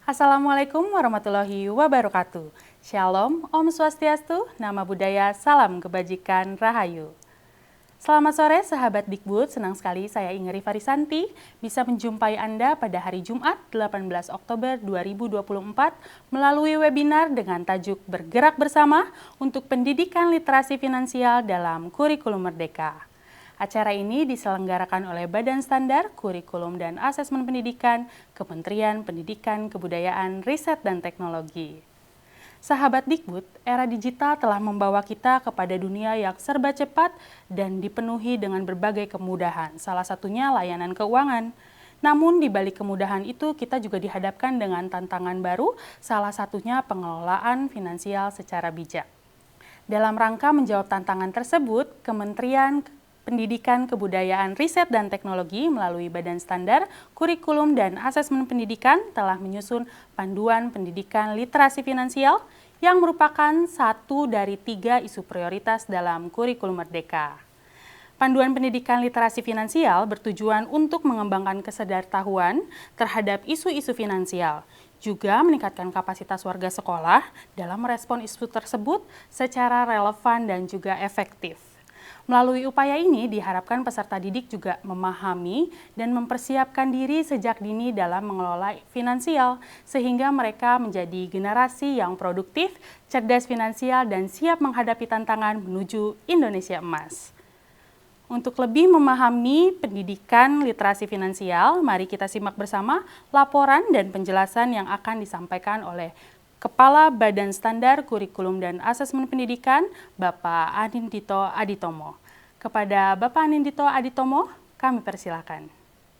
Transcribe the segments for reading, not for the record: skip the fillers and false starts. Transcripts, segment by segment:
Assalamualaikum warahmatullahi wabarakatuh. Shalom, Om Swastiastu, Nama Budaya, Salam Kebajikan, Rahayu. Selamat sore sahabat Dikbud, senang sekali saya Ingeri Farisanti bisa menjumpai Anda pada hari Jumat 18 Oktober 2024 melalui webinar dengan tajuk Bergerak Bersama untuk Pendidikan Literasi Finansial dalam Kurikulum Merdeka. Acara ini diselenggarakan oleh Badan Standar Kurikulum dan Asesmen Pendidikan, Kementerian Pendidikan, Kebudayaan, Riset, dan Teknologi. Sahabat Dikbud, era digital telah membawa kita kepada dunia yang serba cepat dan dipenuhi dengan berbagai kemudahan, salah satunya layanan keuangan. Namun di balik kemudahan itu kita juga dihadapkan dengan tantangan baru, salah satunya pengelolaan finansial secara bijak. Dalam rangka menjawab tantangan tersebut, Kementerian Pendidikan, Kebudayaan, Riset, dan Teknologi melalui Badan Standar, Kurikulum, dan Asesmen Pendidikan telah menyusun Panduan Pendidikan Literasi Finansial yang merupakan satu dari 3 isu prioritas dalam Kurikulum Merdeka. Panduan Pendidikan Literasi Finansial bertujuan untuk mengembangkan kesadartahuan terhadap isu-isu finansial, juga meningkatkan kapasitas warga sekolah dalam merespon isu tersebut secara relevan dan juga efektif. Melalui upaya ini diharapkan peserta didik juga memahami dan mempersiapkan diri sejak dini dalam mengelola finansial sehingga mereka menjadi generasi yang produktif, cerdas finansial, dan siap menghadapi tantangan menuju Indonesia Emas. Untuk lebih memahami pendidikan literasi finansial, mari kita simak bersama laporan dan penjelasan yang akan disampaikan oleh Kepala Badan Standar Kurikulum dan Asesmen Pendidikan, Bapak Anindito Aditomo. Kepada Bapak Anindito Aditomo, kami persilakan.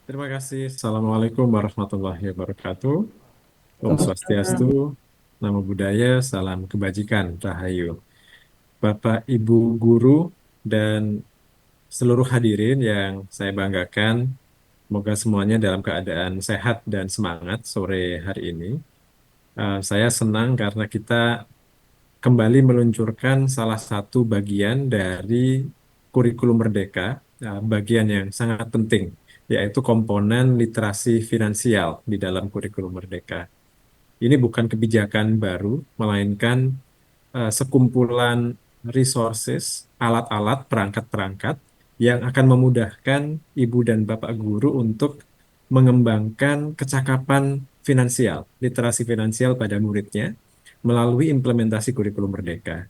Terima kasih. Assalamualaikum warahmatullahi wabarakatuh. Om Swastiastu, Namo Buddhaya, Salam Kebajikan, Rahayu. Bapak, Ibu Guru, dan seluruh hadirin yang saya banggakan, semoga semuanya dalam keadaan sehat dan semangat sore hari ini. Saya senang karena kita kembali meluncurkan salah satu bagian dari kurikulum Merdeka, bagian yang sangat penting, yaitu komponen literasi finansial di dalam kurikulum Merdeka. Ini bukan kebijakan baru, melainkan sekumpulan resources, alat-alat, perangkat-perangkat yang akan memudahkan ibu dan bapak guru untuk mengembangkan kecakapan finansial, literasi finansial pada muridnya melalui implementasi kurikulum Merdeka.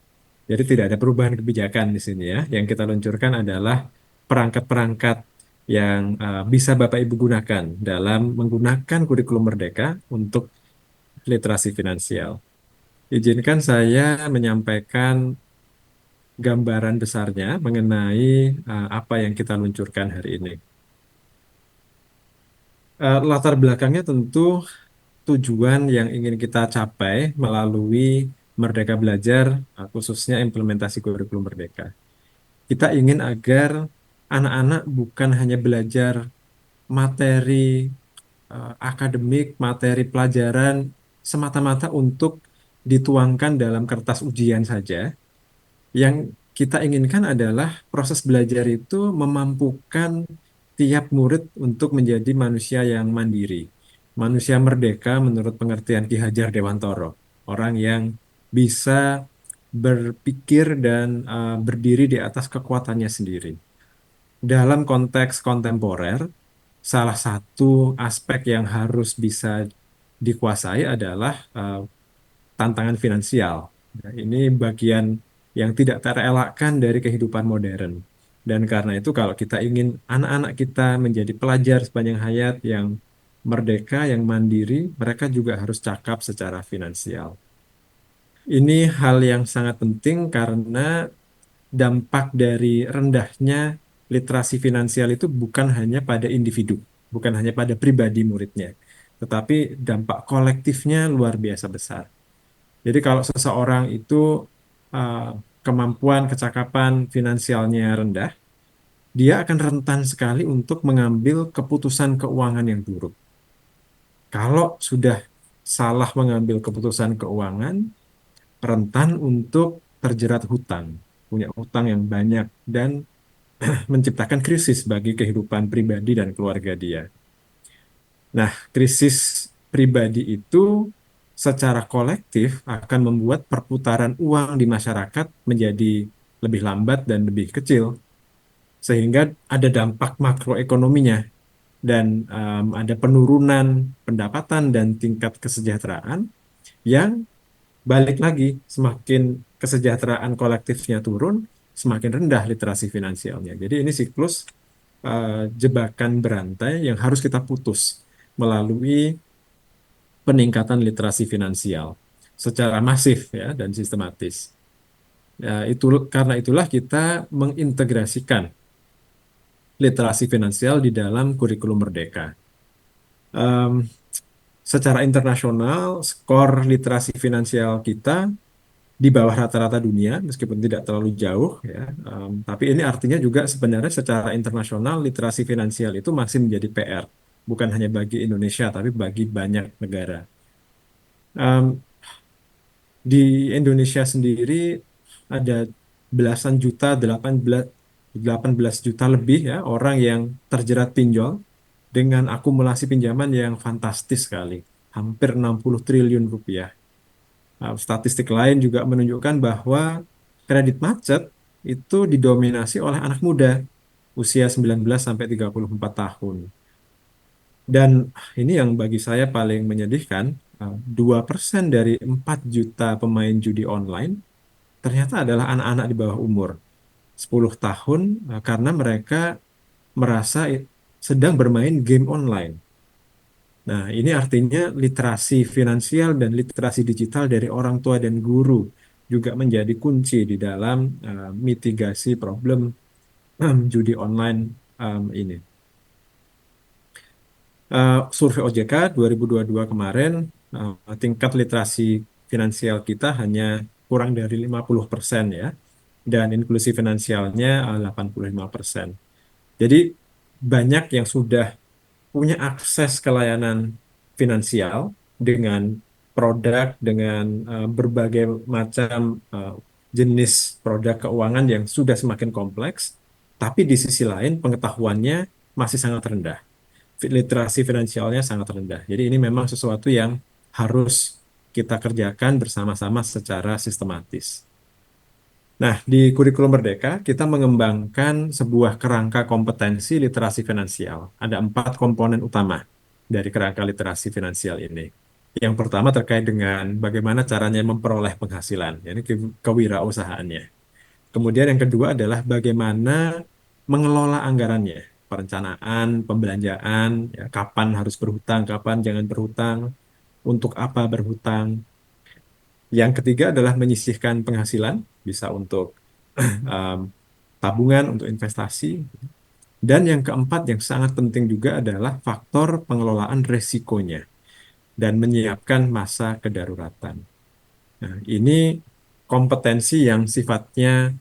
Jadi tidak ada perubahan kebijakan di sini ya. Yang kita luncurkan adalah perangkat-perangkat yang bisa Bapak Ibu gunakan dalam menggunakan kurikulum Merdeka untuk literasi finansial. Izinkan saya menyampaikan gambaran besarnya mengenai apa yang kita luncurkan hari ini. Latar belakangnya tentu tujuan yang ingin kita capai melalui Merdeka Belajar, khususnya implementasi kurikulum Merdeka. Kita ingin agar anak-anak bukan hanya belajar materi akademik, materi pelajaran semata-mata untuk dituangkan dalam kertas ujian saja. Yang kita inginkan adalah proses belajar itu memampukan tiap murid untuk menjadi manusia yang mandiri, manusia merdeka menurut pengertian Ki Hajar Dewantoro, orang yang bisa berpikir dan berdiri di atas kekuatannya sendiri. Dalam konteks kontemporer, salah satu aspek yang harus bisa dikuasai adalah tantangan finansial. Nah, ini bagian yang tidak terelakkan dari kehidupan modern. Dan karena itu kalau kita ingin anak-anak kita menjadi pelajar sepanjang hayat yang merdeka, yang mandiri, mereka juga harus cakap secara finansial. Ini hal yang sangat penting karena dampak dari rendahnya literasi finansial itu bukan hanya pada individu, bukan hanya pada pribadi muridnya, tetapi dampak kolektifnya luar biasa besar. Jadi kalau seseorang itu uh, kemampuan kecakapan finansialnya rendah, dia akan rentan sekali untuk mengambil keputusan keuangan yang buruk. Kalau sudah salah mengambil keputusan keuangan, rentan untuk terjerat hutang, punya hutang yang banyak dan menciptakan krisis bagi kehidupan pribadi dan keluarga dia. Nah, krisis pribadi itu secara kolektif akan membuat perputaran uang di masyarakat menjadi lebih lambat dan lebih kecil, sehingga ada dampak makroekonominya dan ada penurunan pendapatan dan tingkat kesejahteraan yang balik lagi semakin kesejahteraan kolektifnya turun, semakin rendah literasi finansialnya. Jadi ini siklus jebakan berantai yang harus kita putus melalui peningkatan literasi finansial secara masif ya dan sistematis. Ya, itu karena itulah kita mengintegrasikan literasi finansial di dalam kurikulum Merdeka. Em, Secara internasional, skor literasi finansial kita di bawah rata-rata dunia, meskipun tidak terlalu jauh ya. Tapi ini artinya juga sebenarnya secara internasional literasi finansial itu masih menjadi PR, bukan hanya bagi Indonesia, tapi bagi banyak negara. Em, di Indonesia sendiri ada belasan juta, 18 juta lebih ya orang yang terjerat pinjol dengan akumulasi pinjaman yang fantastis sekali, hampir 60 triliun rupiah. Statistik lain juga menunjukkan bahwa kredit macet itu didominasi oleh anak muda usia 19 sampai 34 tahun. Dan ini yang bagi saya paling menyedihkan, 2% dari 4 juta pemain judi online ternyata adalah anak-anak di bawah umur 10 tahun karena mereka merasa sedang bermain game online. Nah, ini artinya literasi finansial dan literasi digital dari orang tua dan guru juga menjadi kunci di dalam mitigasi problem judi online ini. Survei OJK 2022 kemarin, tingkat literasi finansial kita hanya kurang dari 50% ya, dan inklusi finansialnya 85%. Jadi banyak yang sudah punya akses ke layanan finansial dengan produk, dengan berbagai macam jenis produk keuangan yang sudah semakin kompleks, tapi di sisi lain pengetahuannya masih sangat rendah. Literasi finansialnya sangat rendah. Jadi ini memang sesuatu yang harus kita kerjakan bersama-sama secara sistematis. Nah, di kurikulum Merdeka, kita mengembangkan sebuah kerangka kompetensi literasi finansial. Ada 4 komponen utama dari kerangka literasi finansial ini. Yang pertama terkait dengan bagaimana caranya memperoleh penghasilan, yaitu kewirausahaannya. Kemudian yang kedua adalah bagaimana mengelola anggarannya, perencanaan, pembelanjaan, ya, kapan harus berhutang, kapan jangan berhutang, untuk apa berhutang. Yang ketiga adalah menyisihkan penghasilan, bisa untuk um, tabungan, untuk investasi. Dan yang keempat yang sangat penting juga adalah faktor pengelolaan resikonya dan menyiapkan masa kedaruratan. Nah, ini kompetensi yang sifatnya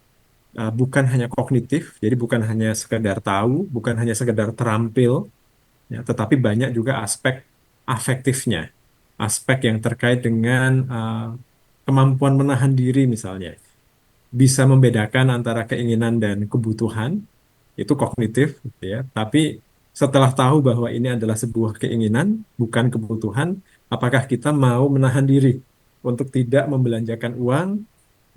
bukan hanya kognitif, jadi bukan hanya sekedar tahu, bukan hanya sekedar terampil, ya, tetapi banyak juga aspek afektifnya, aspek yang terkait dengan kemampuan menahan diri misalnya, bisa membedakan antara keinginan dan kebutuhan, itu kognitif, gitu ya. Tapi setelah tahu bahwa ini adalah sebuah keinginan, bukan kebutuhan, apakah kita mau menahan diri untuk tidak membelanjakan uang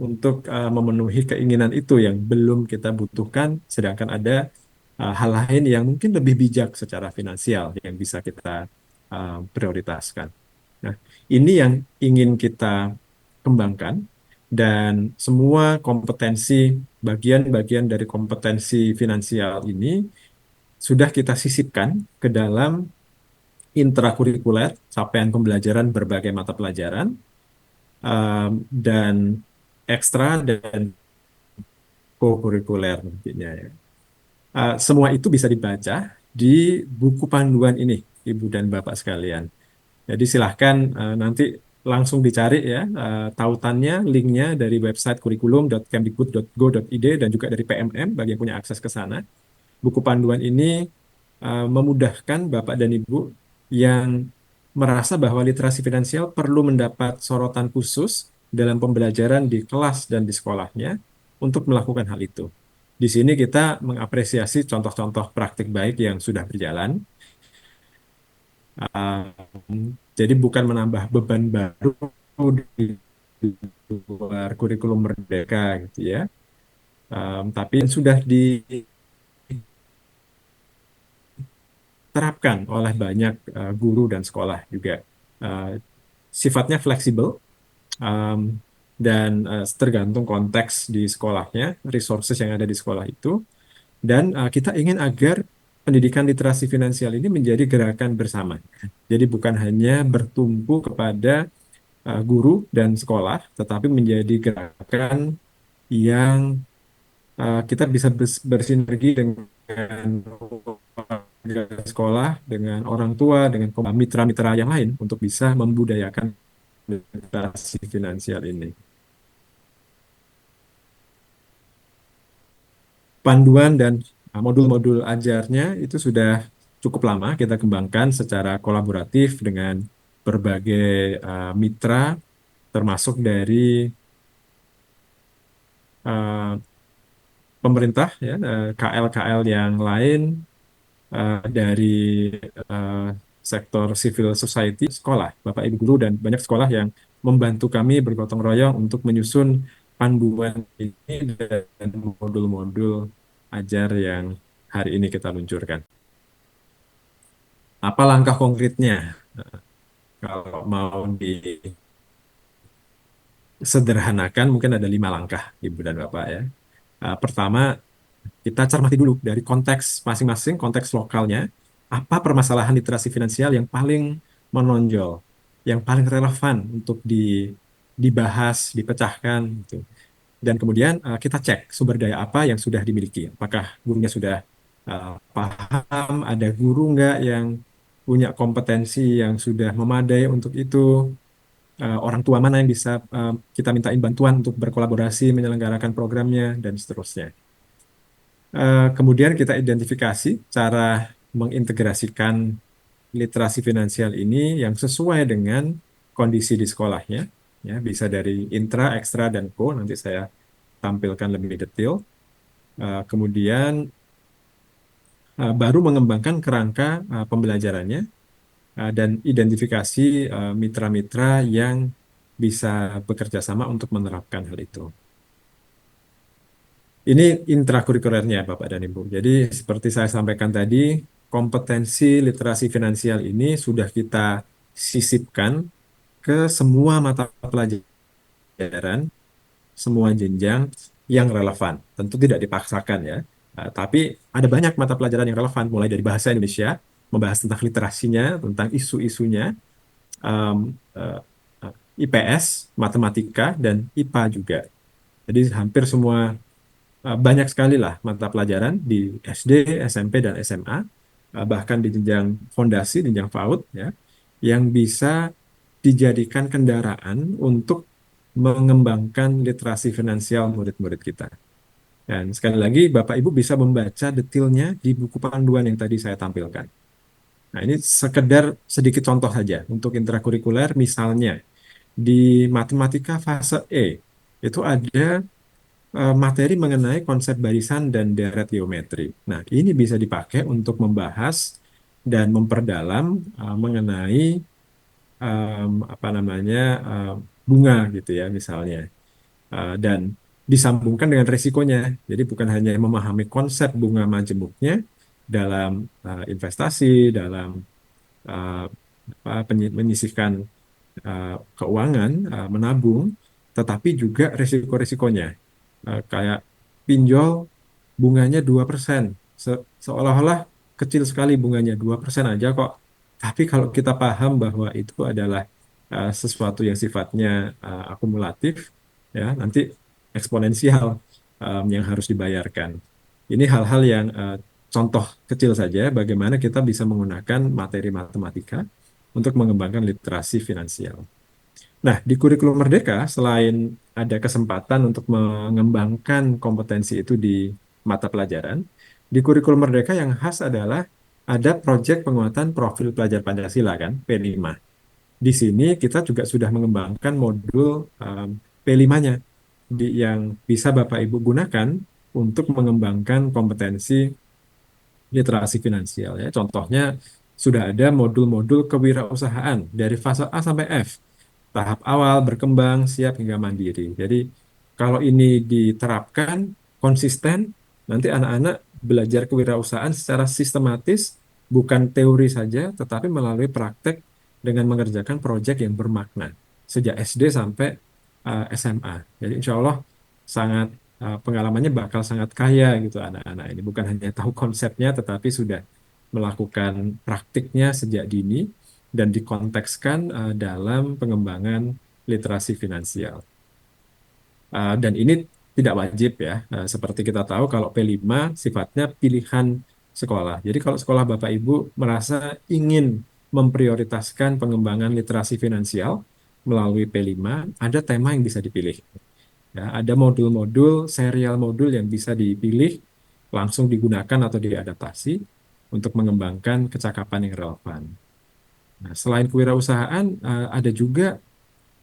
untuk memenuhi keinginan itu yang belum kita butuhkan, sedangkan ada hal lain yang mungkin lebih bijak secara finansial yang bisa kita prioritaskan. Nah, ini yang ingin kita kembangkan dan semua kompetensi, bagian-bagian dari kompetensi finansial ini sudah kita sisipkan ke dalam intrakurikuler, capaian pembelajaran berbagai mata pelajaran, dan ekstra dan co-kurikuler nantinya ya. Semua itu bisa dibaca di buku panduan ini, Ibu dan Bapak sekalian. Jadi silahkan nanti langsung dicari ya tautannya, linknya dari website kurikulum.kemdikbud.go.id dan juga dari PMM bagi yang punya akses ke sana. Buku panduan ini memudahkan Bapak dan Ibu yang merasa bahwa literasi finansial perlu mendapat sorotan khusus dalam pembelajaran di kelas dan di sekolahnya untuk melakukan hal itu. Di sini kita mengapresiasi contoh-contoh praktik baik yang sudah berjalan. Jadi bukan menambah beban baru di luar kurikulum Merdeka gitu ya. Tapi sudah diterapkan oleh banyak guru dan sekolah juga. Eh, Sifatnya fleksibel, um, dan tergantung konteks di sekolahnya, resources yang ada di sekolah itu. Dan kita ingin agar pendidikan literasi finansial ini menjadi gerakan bersama. Jadi bukan hanya bertumpu kepada guru dan sekolah, tetapi menjadi gerakan yang kita bisa bersinergi dengan warga sekolah, dengan orang tua, dengan mitra-mitra yang lain untuk bisa membudayakan literasi finansial ini. Panduan dan modul-modul ajarnya itu sudah cukup lama kita kembangkan secara kolaboratif dengan berbagai mitra, termasuk dari uh, pemerintah, ya, KL-KL yang lain, dari uh, sektor civil society, sekolah, Bapak Ibu guru dan banyak sekolah yang membantu kami bergotong royong untuk menyusun panduan ini dan modul-modul ajar yang hari ini kita luncurkan. Apa langkah konkretnya? Kalau mau disederhanakan, mungkin ada 5 langkah, Ibu dan Bapak ya. Pertama, kita cermati dulu dari konteks masing-masing, konteks lokalnya, apa permasalahan literasi finansial yang paling menonjol, yang paling relevan untuk dibahas, dipecahkan, gitu. Dan kemudian kita cek sumber daya apa yang sudah dimiliki. Apakah gurunya sudah paham, ada guru nggak yang punya kompetensi yang sudah memadai untuk itu, orang tua mana yang bisa kita mintain bantuan untuk berkolaborasi menyelenggarakan programnya, dan seterusnya. Kemudian kita identifikasi cara mengintegrasikan literasi finansial ini yang sesuai dengan kondisi di sekolahnya. Ya, bisa dari intra, ekstra, dan co. Nanti saya tampilkan lebih detail. Kemudian baru mengembangkan kerangka pembelajarannya, dan identifikasi mitra-mitra yang bisa bekerja sama untuk menerapkan hal itu. Ini intrakurikulernya, Bapak dan Ibu. Jadi seperti saya sampaikan tadi, kompetensi literasi finansial ini sudah kita sisipkan ke semua mata pelajaran, semua jenjang yang relevan. Tentu tidak dipaksakan ya. Tapi ada banyak mata pelajaran yang relevan, mulai dari bahasa Indonesia, membahas tentang literasinya, tentang isu-isunya, um, uh, IPS, matematika, dan IPA juga. Jadi hampir semua, banyak sekali lah mata pelajaran di SD, SMP, dan SMA, bahkan di jenjang fondasi, jenjang PAUD, ya, yang bisa dijadikan kendaraan untuk mengembangkan literasi finansial murid-murid kita. Dan sekali lagi, Bapak Ibu bisa membaca detailnya di buku panduan yang tadi saya tampilkan. Nah, ini sekedar sedikit contoh saja untuk intrakurikuler, misalnya di matematika fase E, itu ada materi mengenai konsep barisan dan deret geometri. Nah, ini bisa dipakai untuk membahas dan memperdalam mengenai apa namanya, bunga gitu ya misalnya. Dan disambungkan dengan risikonya. Jadi bukan hanya memahami konsep bunga majemuknya dalam investasi, dalam uh, menyisihkan keuangan, menabung, tetapi juga risiko-risikonya. Kayak pinjol bunganya 2%. Seolah-olah kecil sekali bunganya, 2% aja kok. Tapi kalau kita paham bahwa itu adalah sesuatu yang sifatnya akumulatif, ya nanti eksponensial yang harus dibayarkan. Ini hal-hal yang contoh kecil saja bagaimana kita bisa menggunakan materi matematika untuk mengembangkan literasi finansial. Nah, di kurikulum Merdeka, selain ada kesempatan untuk mengembangkan kompetensi itu di mata pelajaran, di kurikulum Merdeka yang khas adalah ada proyek penguatan profil pelajar Pancasila, kan, P5. Di sini kita juga sudah mengembangkan modul P5-nya yang bisa Bapak Ibu gunakan untuk mengembangkan kompetensi literasi finansial ya. Contohnya sudah ada modul-modul kewirausahaan dari fase A sampai F. Tahap awal, berkembang, siap hingga mandiri. Jadi kalau ini diterapkan konsisten, nanti anak-anak belajar kewirausahaan secara sistematis, bukan teori saja, tetapi melalui praktek dengan mengerjakan proyek yang bermakna sejak SD sampai SMA. Jadi insya Allah sangat pengalamannya bakal sangat kaya gitu anak-anak ini. Bukan hanya tahu konsepnya, tetapi sudah melakukan praktiknya sejak dini dan dikontekskan dalam pengembangan literasi finansial. Dan ini tidak wajib ya. Seperti kita tahu kalau P5 sifatnya pilihan sekolah. Jadi kalau sekolah Bapak Ibu merasa ingin memprioritaskan pengembangan literasi finansial melalui P5, ada tema yang bisa dipilih. Ya, ada modul-modul, serial modul yang bisa dipilih, langsung digunakan atau diadaptasi untuk mengembangkan kecakapan yang relevan. Nah, selain kewirausahaan, ada juga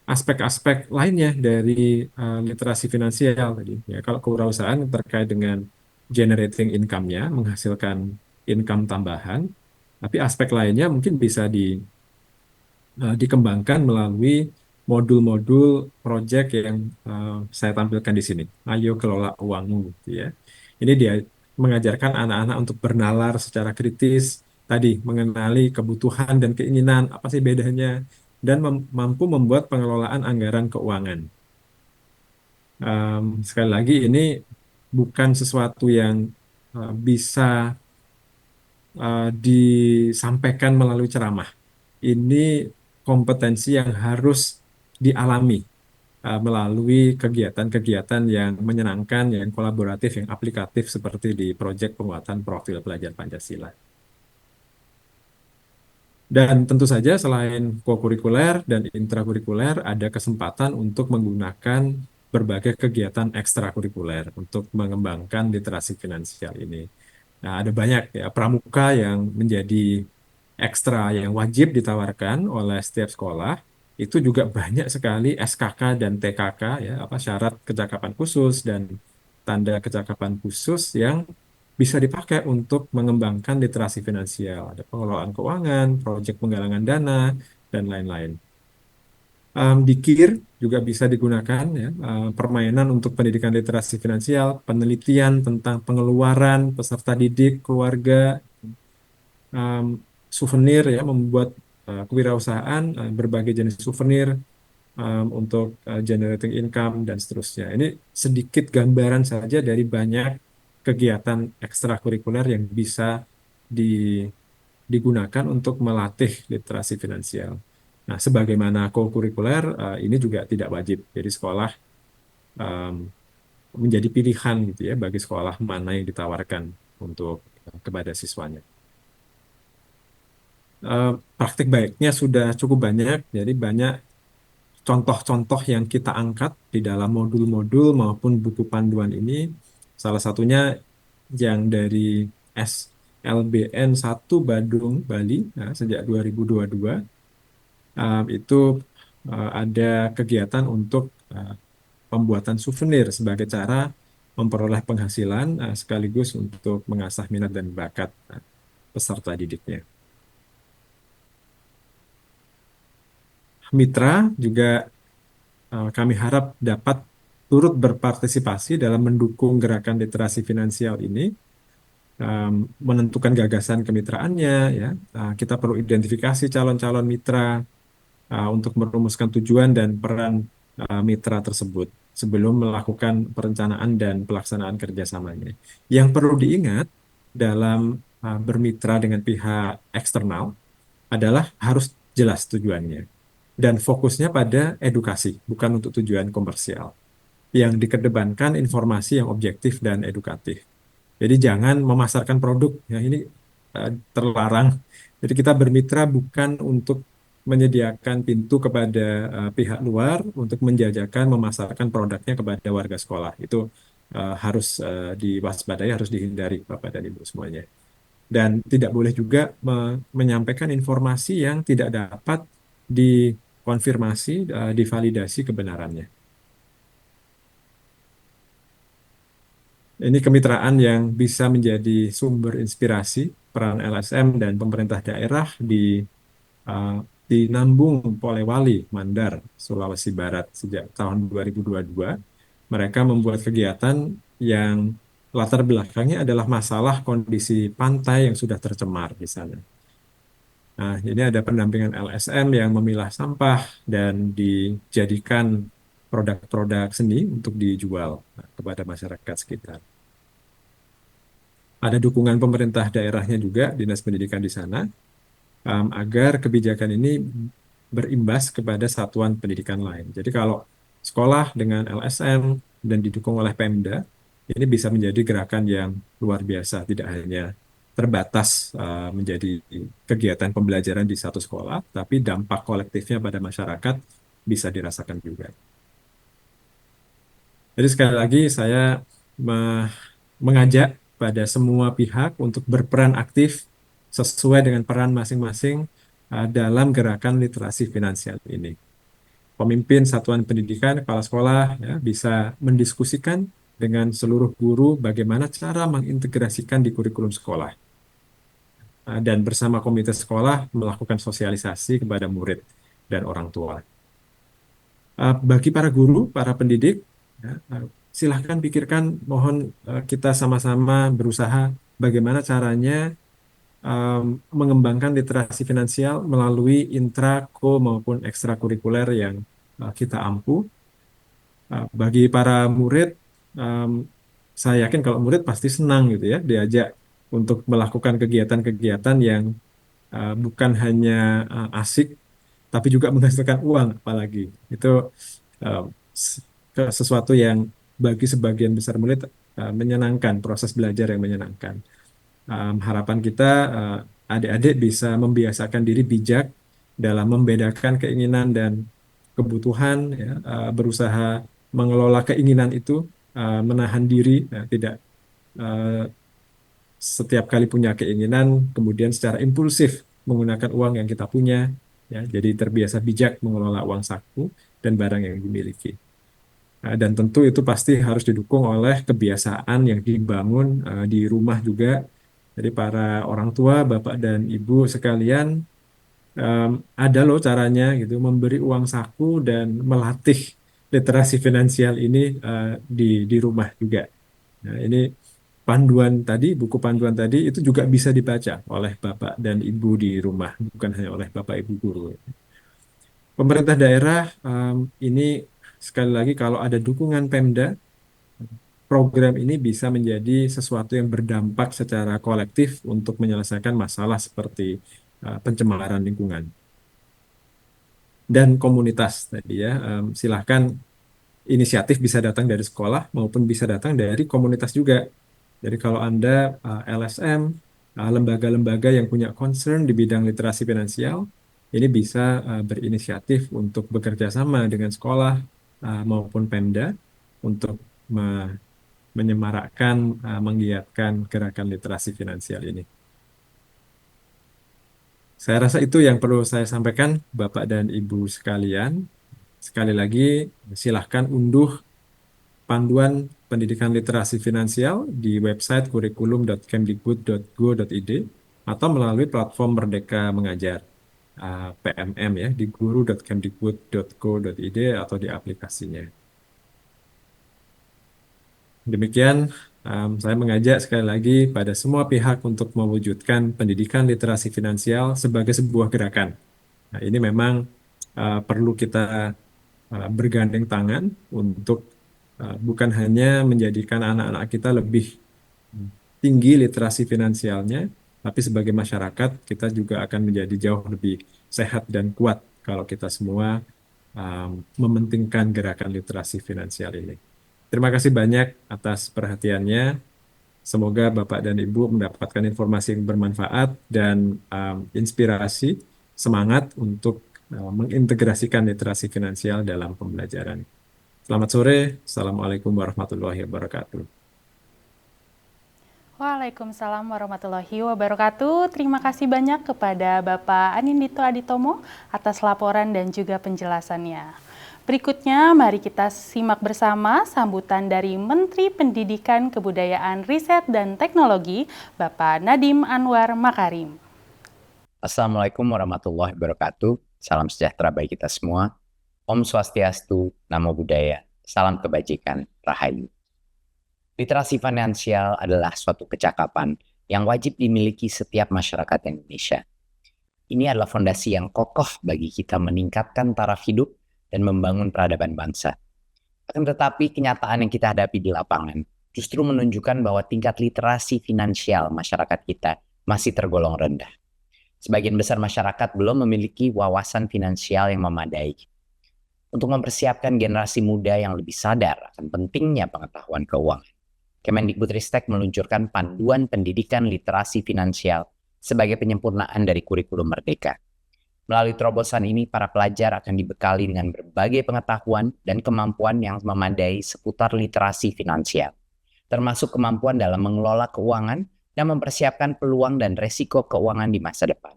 aspek-aspek lainnya dari literasi finansial tadi. Ya, kalau kewirausahaan terkait dengan generating income-nya, menghasilkan income tambahan, tapi aspek lainnya mungkin bisa dikembangkan melalui modul-modul project yang saya tampilkan di sini. Ayo kelola uangmu, gitu ya. Ini dia mengajarkan anak-anak untuk bernalar secara kritis, tadi mengenali kebutuhan dan keinginan, apa sih bedanya, dan mampu membuat pengelolaan anggaran keuangan. Sekali lagi, ini bukan sesuatu yang bisa disampaikan melalui ceramah. Ini kompetensi yang harus dialami melalui kegiatan-kegiatan yang menyenangkan, yang kolaboratif, yang aplikatif seperti di proyek penguatan profil pelajar Pancasila. Dan tentu saja selain kokurikuler dan intrakurikuler, ada kesempatan untuk menggunakan berbagai kegiatan ekstrakurikuler untuk mengembangkan literasi finansial ini. Nah, ada banyak ya pramuka yang menjadi ekstra yang wajib ditawarkan oleh setiap sekolah. Itu juga banyak sekali SKK dan TKK ya, apa syarat kecakapan khusus dan tanda kecakapan khusus yang bisa dipakai untuk mengembangkan literasi finansial. Ada pengelolaan keuangan, proyek penggalangan dana, dan lain-lain. Di KIR juga bisa digunakan ya, permainan untuk pendidikan literasi finansial, penelitian tentang pengeluaran peserta didik, keluarga, um, souvenir ya, membuat kewirausahaan, berbagai jenis souvenir untuk generating income dan seterusnya. Ini sedikit gambaran saja dari banyak kegiatan ekstrakurikuler yang bisa di- digunakan untuk melatih literasi finansial. Nah, sebagaimana co-kurikuler, ini juga tidak wajib. Jadi sekolah um, menjadi pilihan gitu ya bagi sekolah mana yang ditawarkan untuk kepada siswanya. Praktik baiknya sudah cukup banyak, jadi banyak contoh-contoh yang kita angkat di dalam modul-modul maupun buku panduan ini. Salah satunya yang dari SLBN 1 Badung, Bali, nah, sejak 2022, itu ada kegiatan untuk pembuatan souvenir sebagai cara memperoleh penghasilan sekaligus untuk mengasah minat dan bakat peserta didiknya. Mitra juga kami harap dapat turut berpartisipasi dalam mendukung gerakan literasi finansial ini, menentukan gagasan kemitraannya, ya. Kita perlu identifikasi calon-calon mitra untuk merumuskan tujuan dan peran mitra tersebut sebelum melakukan perencanaan dan pelaksanaan kerjasamanya. Yang perlu diingat dalam bermitra dengan pihak eksternal adalah harus jelas tujuannya dan fokusnya pada edukasi, bukan untuk tujuan komersial. Yang dikedepankan informasi yang objektif dan edukatif. Jadi jangan memasarkan produk, ya ini terlarang. Jadi kita bermitra bukan untuk menyediakan pintu kepada pihak luar untuk menjajakan, memasarkan produknya kepada warga sekolah. Itu harus diwaspadai, harus dihindari Bapak dan Ibu semuanya. Dan tidak boleh juga menyampaikan informasi yang tidak dapat dikonfirmasi, divalidasi kebenarannya. Ini kemitraan yang bisa menjadi sumber inspirasi peran LSM dan pemerintah daerah uh, di Nambung, Polewali, Mandar, Sulawesi Barat sejak tahun 2022. Mereka membuat kegiatan yang latar belakangnya adalah masalah kondisi pantai yang sudah tercemar di sana. Nah, ini ada pendampingan LSM yang memilah sampah dan dijadikan produk-produk seni untuk dijual kepada masyarakat sekitar. Ada dukungan pemerintah daerahnya juga, Dinas Pendidikan di sana, agar kebijakan ini berimbas kepada satuan pendidikan lain. Jadi kalau sekolah dengan LSM dan didukung oleh Pemda, ini bisa menjadi gerakan yang luar biasa, tidak hanya terbatas menjadi kegiatan pembelajaran di satu sekolah, tapi dampak kolektifnya pada masyarakat bisa dirasakan juga. Jadi sekali lagi saya mengajak pada semua pihak untuk berperan aktif sesuai dengan peran masing-masing dalam gerakan literasi finansial ini. Pemimpin satuan pendidikan, kepala sekolah ya, bisa mendiskusikan dengan seluruh guru bagaimana cara mengintegrasikan di kurikulum sekolah. Dan bersama komite sekolah melakukan sosialisasi kepada murid dan orang tua. Bagi para guru, para pendidik, ya, silahkan pikirkan, mohon kita sama-sama berusaha bagaimana caranya mengembangkan literasi finansial melalui intra, ko maupun ekstrakurikuler yang kita ampu. Bagi para murid, um, saya yakin kalau murid pasti senang gitu ya, diajak untuk melakukan kegiatan-kegiatan yang bukan hanya asik, tapi juga menghasilkan uang, apalagi itu uh, sesuatu yang bagi sebagian besar murid menyenangkan, proses belajar yang menyenangkan. Harapan kita adik-adik bisa membiasakan diri bijak dalam membedakan keinginan dan kebutuhan, ya, berusaha mengelola keinginan itu, menahan diri, ya, tidak uh, setiap kali punya keinginan kemudian secara impulsif menggunakan uang yang kita punya, ya, jadi terbiasa bijak mengelola uang saku dan barang yang dimiliki. Dan tentu itu pasti harus didukung oleh kebiasaan yang dibangun di rumah juga. Jadi para orang tua, bapak dan ibu sekalian, em, ada loh caranya gitu, memberi uang saku dan melatih literasi finansial ini di rumah juga. Nah, ini panduan tadi, buku panduan tadi itu juga bisa dibaca oleh bapak dan ibu di rumah, bukan hanya oleh bapak ibu guru. Pemerintah daerah ini sekali lagi kalau ada dukungan Pemda, program ini bisa menjadi sesuatu yang berdampak secara kolektif untuk menyelesaikan masalah seperti pencemaran lingkungan dan komunitas tadi ya. Silahkan inisiatif bisa datang dari sekolah maupun bisa datang dari komunitas juga. Jadi kalau Anda LSM, lembaga-lembaga yang punya concern di bidang literasi finansial, ini bisa berinisiatif untuk bekerja sama dengan sekolah maupun Pemda untuk menyemarakkan, menggiatkan gerakan literasi finansial ini. Saya rasa itu yang perlu saya sampaikan, Bapak dan Ibu sekalian. Sekali lagi, silahkan unduh panduan pendidikan literasi finansial di website kurikulum.kemdikbud.go.id atau melalui platform Merdeka Mengajar PMM ya di guru.kemdikbud.go.id atau di aplikasinya. Demikian, saya mengajak sekali lagi pada semua pihak untuk mewujudkan pendidikan literasi finansial sebagai sebuah gerakan. Nah, ini memang perlu kita bergandeng tangan untuk bukan hanya menjadikan anak-anak kita lebih tinggi literasi finansialnya, tapi sebagai masyarakat kita juga akan menjadi jauh lebih sehat dan kuat kalau kita semua mementingkan gerakan literasi finansial ini. Terima kasih banyak atas perhatiannya. Semoga Bapak dan Ibu mendapatkan informasi yang bermanfaat dan inspirasi, semangat untuk mengintegrasikan literasi finansial dalam pembelajaran. Selamat sore. Assalamualaikum warahmatullahi wabarakatuh. Waalaikumsalam warahmatullahi wabarakatuh. Terima kasih banyak kepada Bapak Anindito Aditomo atas laporan dan juga penjelasannya. Berikutnya, mari kita simak bersama sambutan dari Menteri Pendidikan, Kebudayaan, Riset, dan Teknologi, Bapak Nadiem Anwar Makarim. Assalamualaikum warahmatullahi wabarakatuh. Salam sejahtera bagi kita semua. Om Swastiastu, Namo Buddhaya, salam kebajikan, Rahayu. Literasi finansial adalah suatu kecakapan yang wajib dimiliki setiap masyarakat Indonesia. Ini adalah fondasi yang kokoh bagi kita meningkatkan taraf hidup dan membangun peradaban bangsa. Akan tetapi kenyataan yang kita hadapi di lapangan justru menunjukkan bahwa tingkat literasi finansial masyarakat kita masih tergolong rendah. Sebagian besar masyarakat belum memiliki wawasan finansial yang memadai. Untuk mempersiapkan generasi muda yang lebih sadar akan pentingnya pengetahuan keuangan, Kemendikbudristek meluncurkan panduan pendidikan literasi finansial sebagai penyempurnaan dari kurikulum Merdeka. Melalui terobosan ini, para pelajar akan dibekali dengan berbagai pengetahuan dan kemampuan yang memadai seputar literasi finansial, termasuk kemampuan dalam mengelola keuangan dan mempersiapkan peluang dan resiko keuangan di masa depan.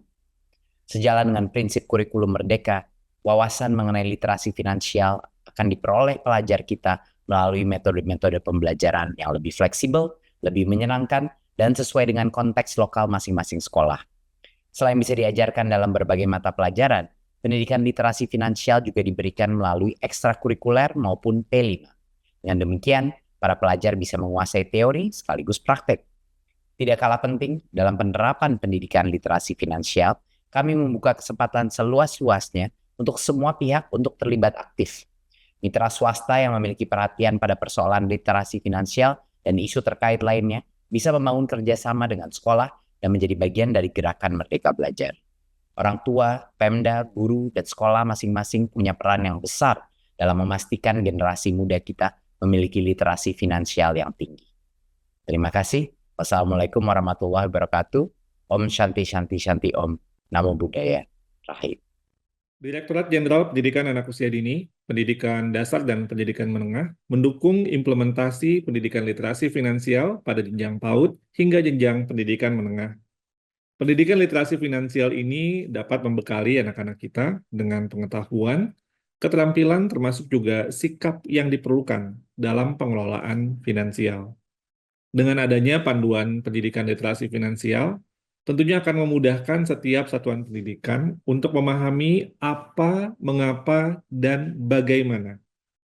Sejalan dengan prinsip kurikulum Merdeka, wawasan mengenai literasi finansial akan diperoleh pelajar kita melalui metode-metode pembelajaran yang lebih fleksibel, lebih menyenangkan, dan sesuai dengan konteks lokal masing-masing sekolah. Selain bisa diajarkan dalam berbagai mata pelajaran, pendidikan literasi finansial juga diberikan melalui ekstrakurikuler maupun P5. Dengan demikian, para pelajar bisa menguasai teori sekaligus praktek. Tidak kalah penting, dalam penerapan pendidikan literasi finansial, kami membuka kesempatan seluas-luasnya untuk semua pihak untuk terlibat aktif. Mitra swasta yang memiliki perhatian pada persoalan literasi finansial dan isu terkait lainnya bisa membangun kerjasama dengan sekolah dan menjadi bagian dari gerakan Merdeka Belajar. Orang tua, Pemda, guru, dan sekolah masing-masing punya peran yang besar dalam memastikan generasi muda kita memiliki literasi finansial yang tinggi. Terima kasih. Wassalamualaikum warahmatullahi wabarakatuh. Om Shanti Shanti Shanti Om. Namo Buddhaya. Rahayu. Direktorat Jenderal Pendidikan Anak Usia Dini, Pendidikan Dasar dan Pendidikan Menengah mendukung implementasi pendidikan literasi finansial pada jenjang PAUD hingga jenjang pendidikan menengah. Pendidikan literasi finansial ini dapat membekali anak-anak kita dengan pengetahuan, keterampilan termasuk juga sikap yang diperlukan dalam pengelolaan finansial. Dengan adanya panduan pendidikan literasi finansial, tentunya akan memudahkan setiap satuan pendidikan untuk memahami apa, mengapa, dan bagaimana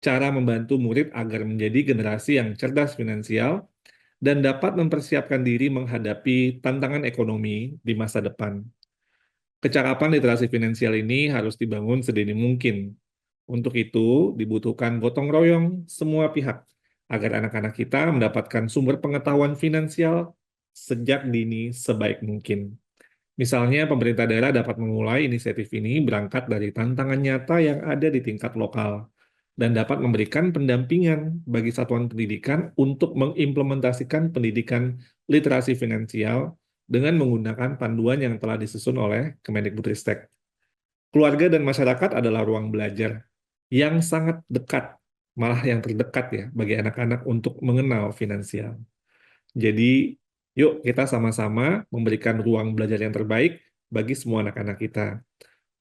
cara membantu murid agar menjadi generasi yang cerdas finansial dan dapat mempersiapkan diri menghadapi tantangan ekonomi di masa depan. Kecakapan literasi finansial ini harus dibangun sedini mungkin. Untuk itu, dibutuhkan gotong royong semua pihak agar anak-anak kita mendapatkan sumber pengetahuan finansial sejak dini sebaik mungkin. Misalnya, pemerintah daerah dapat memulai inisiatif ini berangkat dari tantangan nyata yang ada di tingkat lokal dan dapat memberikan pendampingan bagi satuan pendidikan untuk mengimplementasikan pendidikan literasi finansial dengan menggunakan panduan yang telah disusun oleh Kemendikbudristek. Keluarga dan masyarakat adalah ruang belajar yang sangat dekat, malah yang terdekat ya, bagi anak-anak untuk mengenal finansial. Jadi, yuk kita sama-sama memberikan ruang belajar yang terbaik bagi semua anak-anak kita.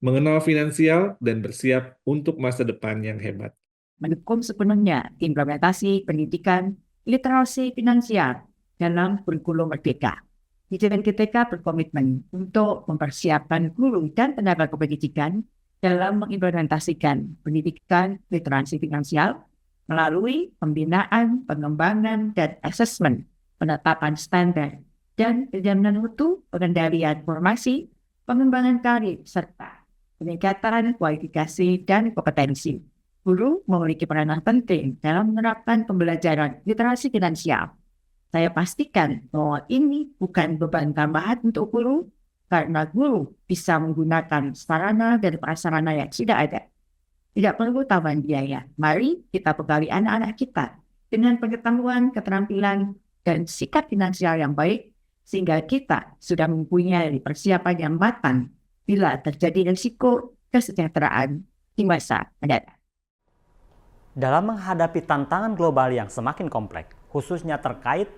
Mengenal finansial dan bersiap untuk masa depan yang hebat. Mendukung sepenuhnya implementasi pendidikan literasi finansial dalam kurikulum Merdeka. Dirjen KTK berkomitmen untuk mempersiapkan guru dan tenaga kependidikan dalam mengimplementasikan pendidikan literasi finansial melalui pembinaan, pengembangan, dan asesmen penetapan standar, dan penjaminan mutu, pengendalian formasi, pengembangan karir, serta peningkatan kualifikasi dan kompetensi. Guru memiliki peranan penting dalam menerapkan pembelajaran literasi finansial. Saya pastikan bahwa ini bukan beban tambahan untuk guru, karena guru bisa menggunakan sarana dan prasarana yang sudah ada. Tidak perlu tambahan biaya. Mari kita bekali anak-anak kita dengan pengetahuan, keterampilan, dan sikap finansial yang baik, sehingga kita sudah mempunyai persiapan yang matang bila terjadi risiko kesejahteraan di masa mendatang. Dalam menghadapi tantangan global yang semakin kompleks, khususnya terkait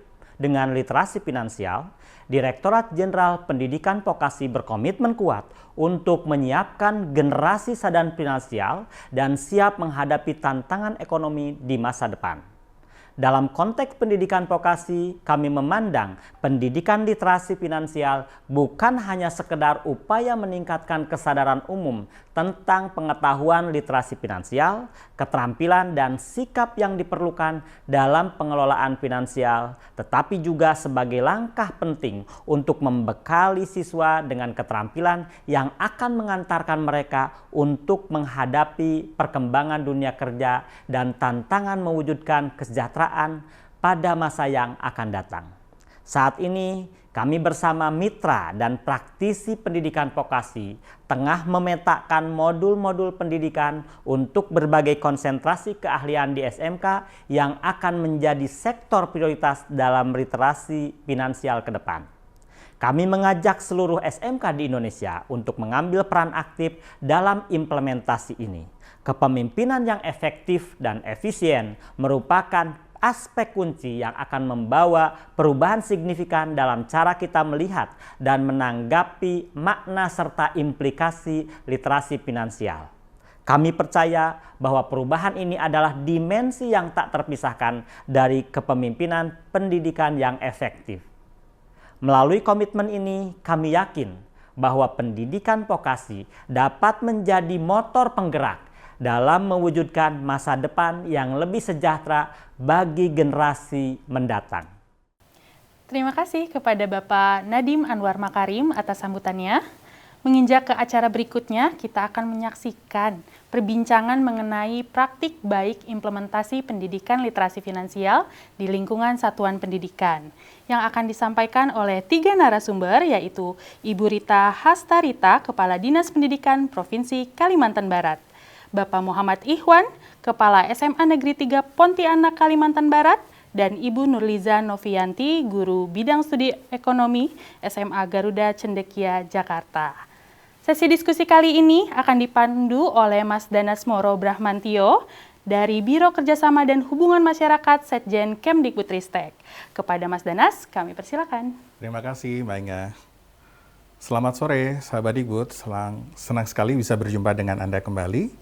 dengan literasi finansial, Direktorat Jenderal Pendidikan Vokasi berkomitmen kuat untuk menyiapkan generasi sadar finansial dan siap menghadapi tantangan ekonomi di masa depan. Dalam konteks pendidikan vokasi, kami memandang pendidikan literasi finansial bukan hanya sekedar upaya meningkatkan kesadaran umum tentang pengetahuan literasi finansial, keterampilan dan sikap yang diperlukan dalam pengelolaan finansial, tetapi juga sebagai langkah penting untuk membekali siswa dengan keterampilan yang akan mengantarkan mereka untuk menghadapi perkembangan dunia kerja dan tantangan mewujudkan kesejahteraan pada masa yang akan datang. Saat ini, kami bersama mitra dan praktisi pendidikan vokasi tengah memetakan modul-modul pendidikan untuk berbagai konsentrasi keahlian di SMK yang akan menjadi sektor prioritas dalam literasi finansial ke depan. Kami mengajak seluruh SMK di Indonesia untuk mengambil peran aktif dalam implementasi ini. Kepemimpinan yang efektif dan efisien merupakan aspek kunci yang akan membawa perubahan signifikan dalam cara kita melihat dan menanggapi makna serta implikasi literasi finansial. Kami percaya bahwa perubahan ini adalah dimensi yang tak terpisahkan dari kepemimpinan pendidikan yang efektif. Melalui komitmen ini, kami yakin bahwa pendidikan vokasi dapat menjadi motor penggerak dalam mewujudkan masa depan yang lebih sejahtera bagi generasi mendatang. Terima kasih kepada Bapak Nadiem Anwar Makarim atas sambutannya. Menginjak ke acara berikutnya, kita akan menyaksikan perbincangan mengenai praktik baik implementasi pendidikan literasi finansial di lingkungan satuan pendidikan yang akan disampaikan oleh 3 narasumber, yaitu Ibu Rita Hastarita, Kepala Dinas Pendidikan Provinsi Kalimantan Barat, Bapak Muhammad Ikhwan, Kepala SMA Negeri 3 Pontianak, Kalimantan Barat, dan Ibu Nurliza Novianti, Guru Bidang Studi Ekonomi SMA Garuda Cendekia, Jakarta. Sesi diskusi kali ini akan dipandu oleh Mas Danas Moro Brahmantio dari Biro Kerjasama dan Hubungan Masyarakat Setjen Kemdikbudristek. Kepada Mas Danas, kami persilakan. Terima kasih, Mbak Inga. Selamat sore, sahabat Dikbud. Senang sekali bisa berjumpa dengan Anda kembali.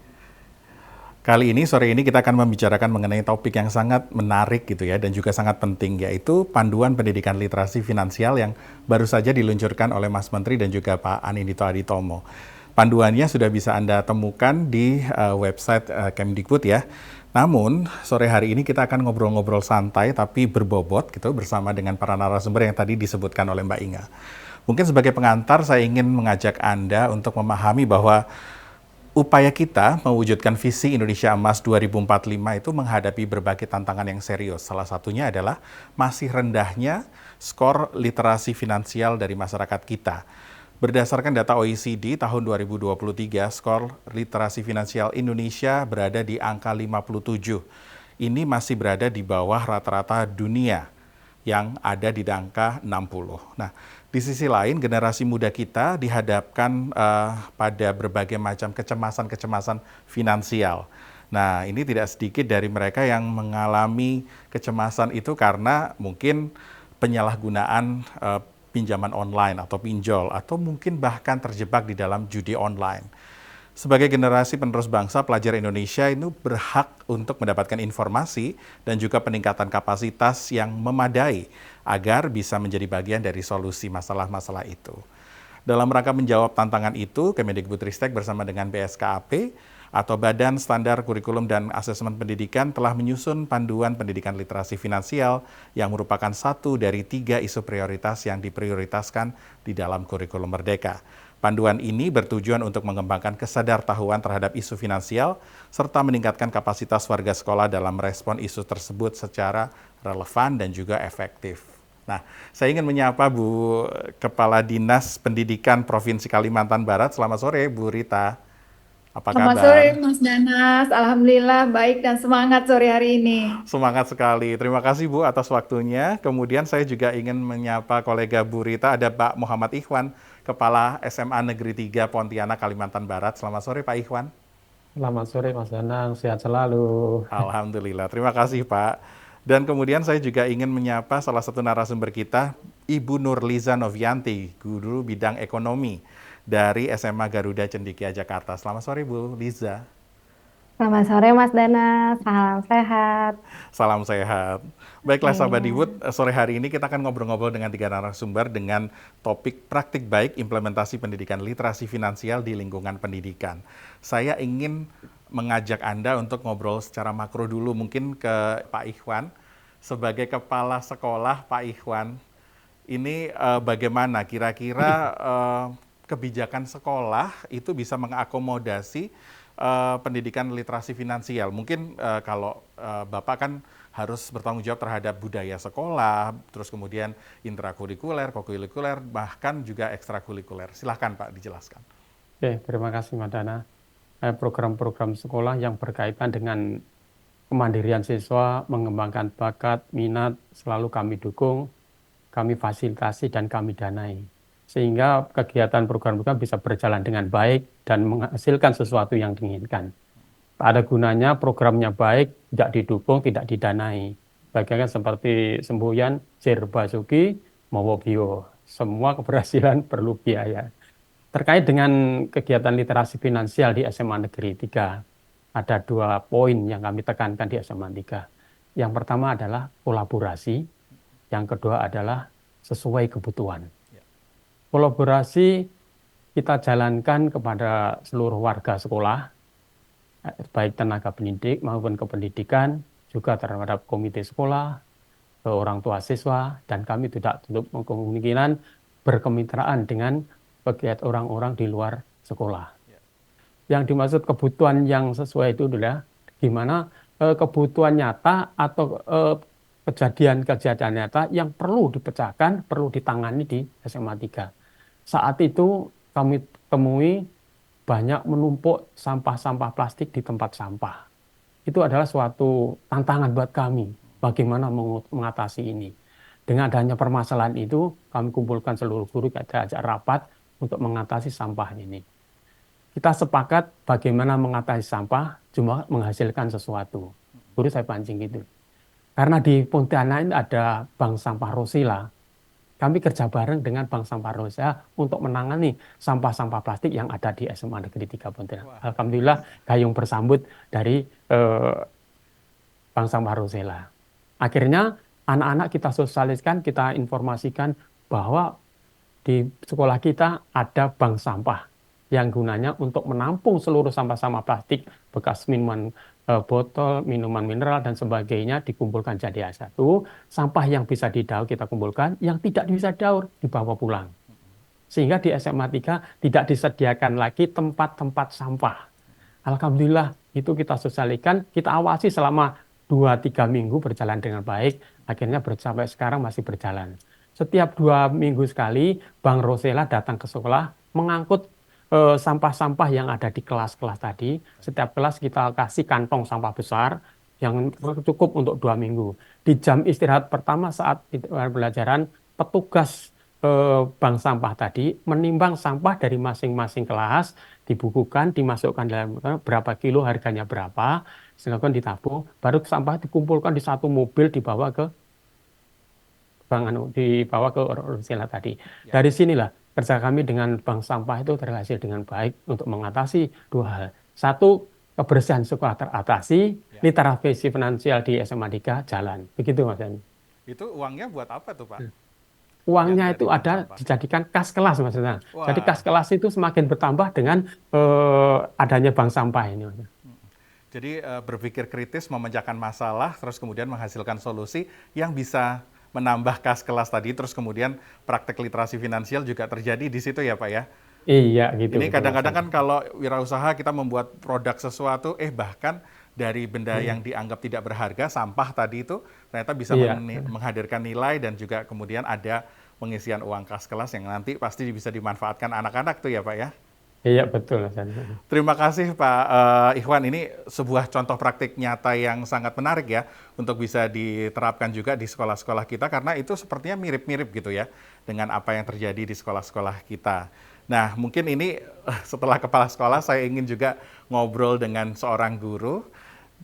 Kali ini, sore ini kita akan membicarakan mengenai topik yang sangat menarik gitu ya, dan juga sangat penting, yaitu panduan pendidikan literasi finansial yang baru saja diluncurkan oleh Mas Menteri dan juga Pak Anindito Aditomo. Panduannya sudah bisa Anda temukan di website Kemdikbud ya. Namun, sore hari ini kita akan ngobrol-ngobrol santai tapi berbobot gitu bersama dengan para narasumber yang tadi disebutkan oleh Mbak Inga. Mungkin sebagai pengantar, saya ingin mengajak Anda untuk memahami bahwa upaya kita mewujudkan visi Indonesia Emas 2045 itu menghadapi berbagai tantangan yang serius. Salah satunya adalah masih rendahnya skor literasi finansial dari masyarakat kita. Berdasarkan data OECD tahun 2023, skor literasi finansial Indonesia berada di angka 57. Ini masih berada di bawah rata-rata dunia yang ada di angka 60. Nah, di sisi lain, generasi muda kita dihadapkan pada berbagai macam kecemasan-kecemasan finansial. Nah, ini tidak sedikit dari mereka yang mengalami kecemasan itu karena mungkin penyalahgunaan pinjaman online atau pinjol, atau mungkin bahkan terjebak di dalam judi online. Sebagai generasi penerus bangsa, pelajar Indonesia itu berhak untuk mendapatkan informasi dan juga peningkatan kapasitas yang memadai agar bisa menjadi bagian dari solusi masalah-masalah itu. Dalam rangka menjawab tantangan itu, Kemdikbudristek bersama dengan BSKAP atau Badan Standar Kurikulum dan Asesmen Pendidikan telah menyusun panduan pendidikan literasi finansial yang merupakan satu dari 3 isu prioritas yang diprioritaskan di dalam kurikulum Merdeka. Panduan ini bertujuan untuk mengembangkan kesadartahuan terhadap isu finansial serta meningkatkan kapasitas warga sekolah dalam merespon isu tersebut secara relevan dan juga efektif. Nah, saya ingin menyapa Bu Kepala Dinas Pendidikan Provinsi Kalimantan Barat. Selamat sore, Bu Rita. Apa Selamat kabar? sore Mas Danas, Alhamdulillah baik dan semangat sore hari ini. Semangat sekali. Terima kasih Bu atas waktunya. Kemudian saya juga ingin menyapa kolega Bu Rita, ada Pak Muhammad Ikhwan, Kepala SMA Negeri 3 Pontianak, Kalimantan Barat. Selamat sore Pak Ikhwan. Selamat sore Mas Danang, sehat selalu. Alhamdulillah, terima kasih Pak. Dan kemudian saya juga ingin menyapa salah satu narasumber kita, Ibu Nurliza Novianti, guru bidang ekonomi dari SMA Garuda Cendekia Jakarta. Selamat sore Bu Liza. Selamat sore Mas Dana, salam sehat. Salam sehat. Baiklah sahabat Iya. Dibut, sore hari ini kita akan ngobrol-ngobrol dengan 3 narasumber dengan topik praktik baik implementasi pendidikan literasi finansial di lingkungan pendidikan. Saya ingin mengajak Anda untuk ngobrol secara makro dulu, mungkin ke Pak Ikhwan. Sebagai kepala sekolah, Pak Ikhwan, ini bagaimana kira-kira kebijakan sekolah itu bisa mengakomodasi pendidikan literasi finansial? Mungkin kalau Bapak kan harus bertanggung jawab terhadap budaya sekolah, terus kemudian intrakurikuler, kokurikuler, bahkan juga ekstrakurikuler. Silahkan Pak dijelaskan. Oke, terima kasih Mbak Dana. Program-program sekolah yang berkaitan dengan kemandirian siswa, mengembangkan bakat, minat, selalu kami dukung, kami fasilitasi, dan kami danai. Sehingga kegiatan program-program bisa berjalan dengan baik dan menghasilkan sesuatu yang diinginkan. Tak ada gunanya programnya baik, tidak didukung, tidak didanai. Bagaikan seperti semboyan, Sir Basuki, Mowobio. Semua keberhasilan perlu biaya. Terkait dengan kegiatan literasi finansial di SMA Negeri 3, ada 2 poin yang kami tekankan di SMA 3. Yang pertama adalah kolaborasi, yang kedua adalah sesuai kebutuhan. Kolaborasi kita jalankan kepada seluruh warga sekolah, baik tenaga pendidik maupun kependidikan, juga terhadap komite sekolah, ke orang tua siswa, dan kami tidak tutup kemungkinan berkemitraan dengan pegiat orang-orang di luar sekolah. Yang dimaksud kebutuhan yang sesuai itu adalah gimana kebutuhan nyata atau kejadian-kejadian nyata yang perlu dipecahkan, perlu ditangani di SMA 3. Saat itu kami temui banyak menumpuk sampah-sampah plastik di tempat sampah. Itu adalah suatu tantangan buat kami, bagaimana mengatasi ini. Dengan adanya permasalahan itu, kami kumpulkan seluruh guru, kita ajak rapat untuk mengatasi sampah ini. Kita sepakat bagaimana mengatasi sampah, cuma menghasilkan sesuatu. Guru saya pancing gitu. Karena di Pontianak ini ada Bank Sampah Rosila. Kami kerja bareng dengan Bank Sampah Rosila untuk menangani sampah-sampah plastik yang ada di SMA Negeri 3 Pontianak. Alhamdulillah gayung bersambut dari Bank Sampah Rosila. Akhirnya anak-anak kita sosialiskan, kita informasikan bahwa di sekolah kita ada bank sampah yang gunanya untuk menampung seluruh sampah-sampah plastik, bekas minuman botol, minuman mineral, dan sebagainya dikumpulkan jadi satu. Sampah yang bisa didaur kita kumpulkan, yang tidak bisa didaur dibawa pulang. Sehingga di SMA 3 tidak disediakan lagi tempat-tempat sampah. Alhamdulillah itu kita sosialiskan, kita awasi selama 2-3 minggu berjalan dengan baik, akhirnya sampai sekarang masih berjalan. Setiap 2 minggu sekali, Bank Rosela datang ke sekolah, mengangkut sampah-sampah yang ada di kelas-kelas tadi. Setiap kelas kita kasih kantong sampah besar, yang cukup untuk 2 minggu. Di jam istirahat pertama saat pelajaran, petugas bank sampah tadi menimbang sampah dari masing-masing kelas, dibukukan, dimasukkan dalam berapa kilo, harganya berapa, silakan ditabung, baru sampah dikumpulkan di satu mobil dibawa ke Rosela tadi. Dari sinilah kerja kami dengan bank sampah itu terhasil dengan baik untuk mengatasi 2 hal. Satu, kebersihan sekolah teratasi, literasi finansial di SMA 3 jalan. Begitu Mas Yani. Itu uangnya buat apa tuh Pak? Uangnya itu ada dijadikan kas kelas maksudnya. Jadi kas kelas itu semakin bertambah dengan adanya bank sampah ini. Jadi berpikir kritis, memecahkan masalah, terus kemudian menghasilkan solusi yang bisa menambah kas kelas tadi, terus kemudian praktek literasi finansial juga terjadi di situ ya Pak ya? Iya gitu. Ini kadang-kadang kan kalau wirausaha kita membuat produk sesuatu, bahkan dari benda yang dianggap tidak berharga, sampah tadi itu ternyata bisa menghadirkan nilai dan juga kemudian ada pengisian uang kas kelas yang nanti pasti bisa dimanfaatkan anak-anak tuh ya Pak ya? Iya betul. Terima kasih Pak Ikhwan, ini sebuah contoh praktik nyata yang sangat menarik ya untuk bisa diterapkan juga di sekolah-sekolah kita karena itu sepertinya mirip-mirip gitu ya dengan apa yang terjadi di sekolah-sekolah kita. Nah mungkin ini setelah kepala sekolah saya ingin juga ngobrol dengan seorang guru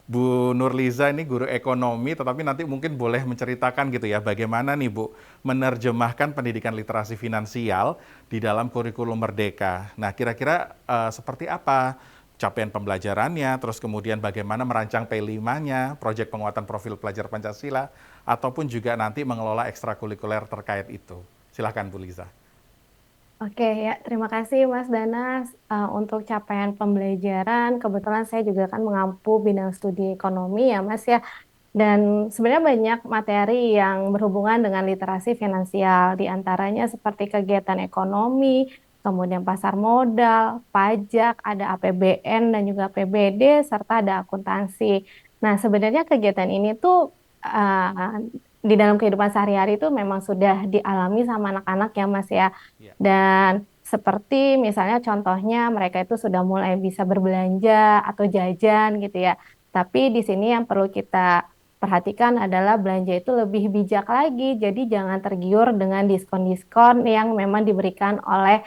Bu Nurliza ini guru ekonomi, tetapi nanti mungkin boleh menceritakan gitu ya, bagaimana nih Bu menerjemahkan pendidikan literasi finansial di dalam kurikulum Merdeka. Nah, kira-kira seperti apa capaian pembelajarannya, terus kemudian bagaimana merancang P5-nya, proyek penguatan profil pelajar Pancasila, ataupun juga nanti mengelola ekstrakurikuler terkait itu. Silakan Bu Liza. Oke ya, terima kasih Mas Danas. Untuk capaian pembelajaran, kebetulan saya juga kan mengampu bidang studi ekonomi ya Mas ya. Dan sebenarnya banyak materi yang berhubungan dengan literasi finansial, di antaranya seperti kegiatan ekonomi, kemudian pasar modal, pajak, ada APBN dan juga APBD, serta ada akuntansi. Nah, sebenarnya kegiatan ini tuh di dalam kehidupan sehari-hari itu memang sudah dialami sama anak-anak ya Mas ya. Dan seperti misalnya contohnya mereka itu sudah mulai bisa berbelanja atau jajan gitu ya. Tapi di sini yang perlu kita perhatikan adalah belanja itu lebih bijak lagi. Jadi jangan tergiur dengan diskon-diskon yang memang diberikan oleh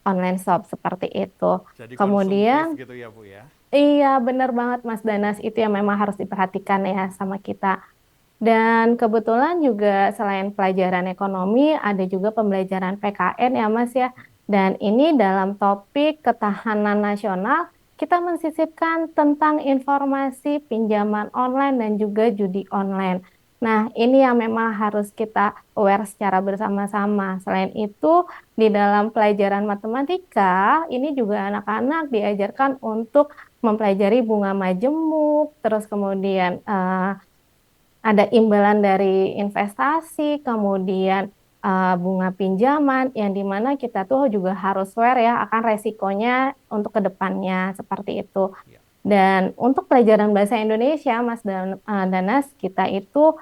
online shop seperti itu. Jadi Kemudian, konsumtif gitu ya Bu ya. iya benar banget Mas Danas, itu yang memang harus diperhatikan ya sama kita. Dan kebetulan juga selain pelajaran ekonomi, ada juga pembelajaran PKN ya Mas ya. Dan ini dalam topik ketahanan nasional, kita mensisipkan tentang informasi pinjaman online dan juga judi online. Nah, ini yang memang harus kita aware secara bersama-sama. Selain itu, di dalam pelajaran matematika, ini juga anak-anak diajarkan untuk mempelajari bunga majemuk, terus kemudian ada imbalan dari investasi, kemudian bunga pinjaman, yang dimana kita tuh juga harus aware ya akan resikonya untuk kedepannya seperti itu. Dan untuk pelajaran bahasa Indonesia, Mas Danas, kita itu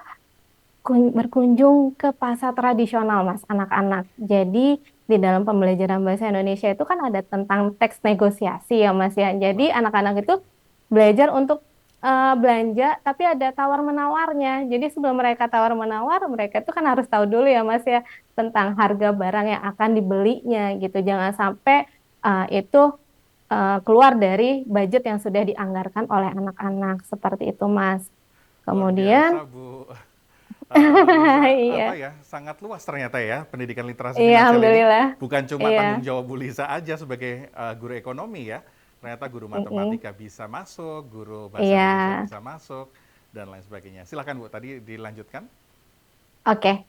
berkunjung ke pasar tradisional, Mas, anak-anak. Jadi di dalam pembelajaran bahasa Indonesia itu kan ada tentang teks negosiasi ya, Mas ya. Jadi anak-anak itu belajar untuk belanja, tapi ada tawar-menawarnya. Jadi sebelum mereka tawar-menawar, mereka itu kan harus tahu dulu ya Mas ya, tentang harga barang yang akan dibelinya gitu. Jangan sampai itu keluar dari budget yang sudah dianggarkan oleh anak-anak. Seperti itu Mas. Luar Kemudian, biasa Bu Liza, iya, apa ya, sangat luas ternyata ya pendidikan literasi iya, finansial ini. Alhamdulillah. Bukan cuma Iya, tanggung jawab Bu Liza aja sebagai guru ekonomi ya. Ternyata guru mm-mm. matematika bisa masuk, guru bahasa Iya. Indonesia bisa masuk, dan lain sebagainya. Silakan Bu, tadi dilanjutkan. Oke,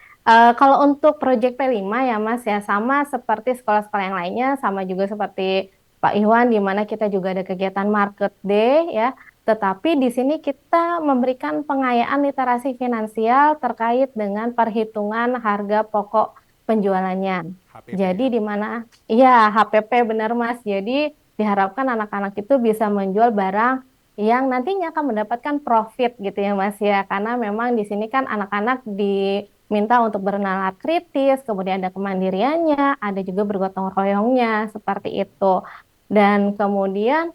kalau untuk proyek P5 ya Mas ya, sama seperti sekolah-sekolah yang lainnya, sama juga seperti Pak Iwan, di mana kita juga ada kegiatan Market Day ya, tetapi di sini kita memberikan pengayaan literasi finansial terkait dengan perhitungan harga pokok penjualannya. HPP Jadi ya. di mana, iya HPP benar Mas, jadi diharapkan anak-anak itu bisa menjual barang yang nantinya akan mendapatkan profit gitu ya Mas ya, karena memang di sini kan anak-anak diminta untuk bernalar kritis, kemudian ada kemandiriannya, ada juga bergotong royongnya seperti itu. Dan kemudian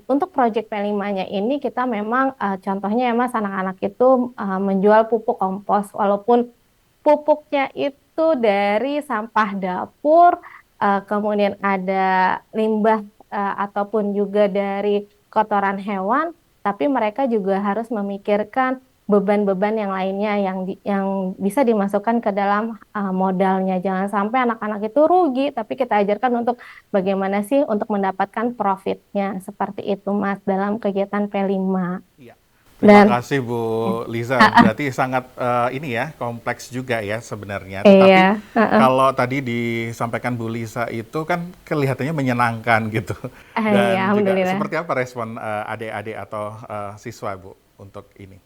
untuk proyek P5-nya ini kita memang contohnya ya Mas, anak-anak itu menjual pupuk kompos, walaupun pupuknya itu dari sampah dapur, kemudian ada limbah ataupun juga dari kotoran hewan, tapi mereka juga harus memikirkan beban-beban yang lainnya yang bisa dimasukkan ke dalam modalnya. Jangan sampai anak-anak itu rugi, tapi kita ajarkan untuk bagaimana sih untuk mendapatkan profitnya. Seperti itu Mas dalam kegiatan P5. Iya. Terima Dan kasih Bu Liza. Berarti sangat ini ya, kompleks juga ya sebenarnya. Tetapi iya, kalau tadi disampaikan Bu Liza itu kan kelihatannya menyenangkan gitu. iya, Dan juga alhamdulillah. seperti apa respon adik-adik atau siswa Bu untuk ini?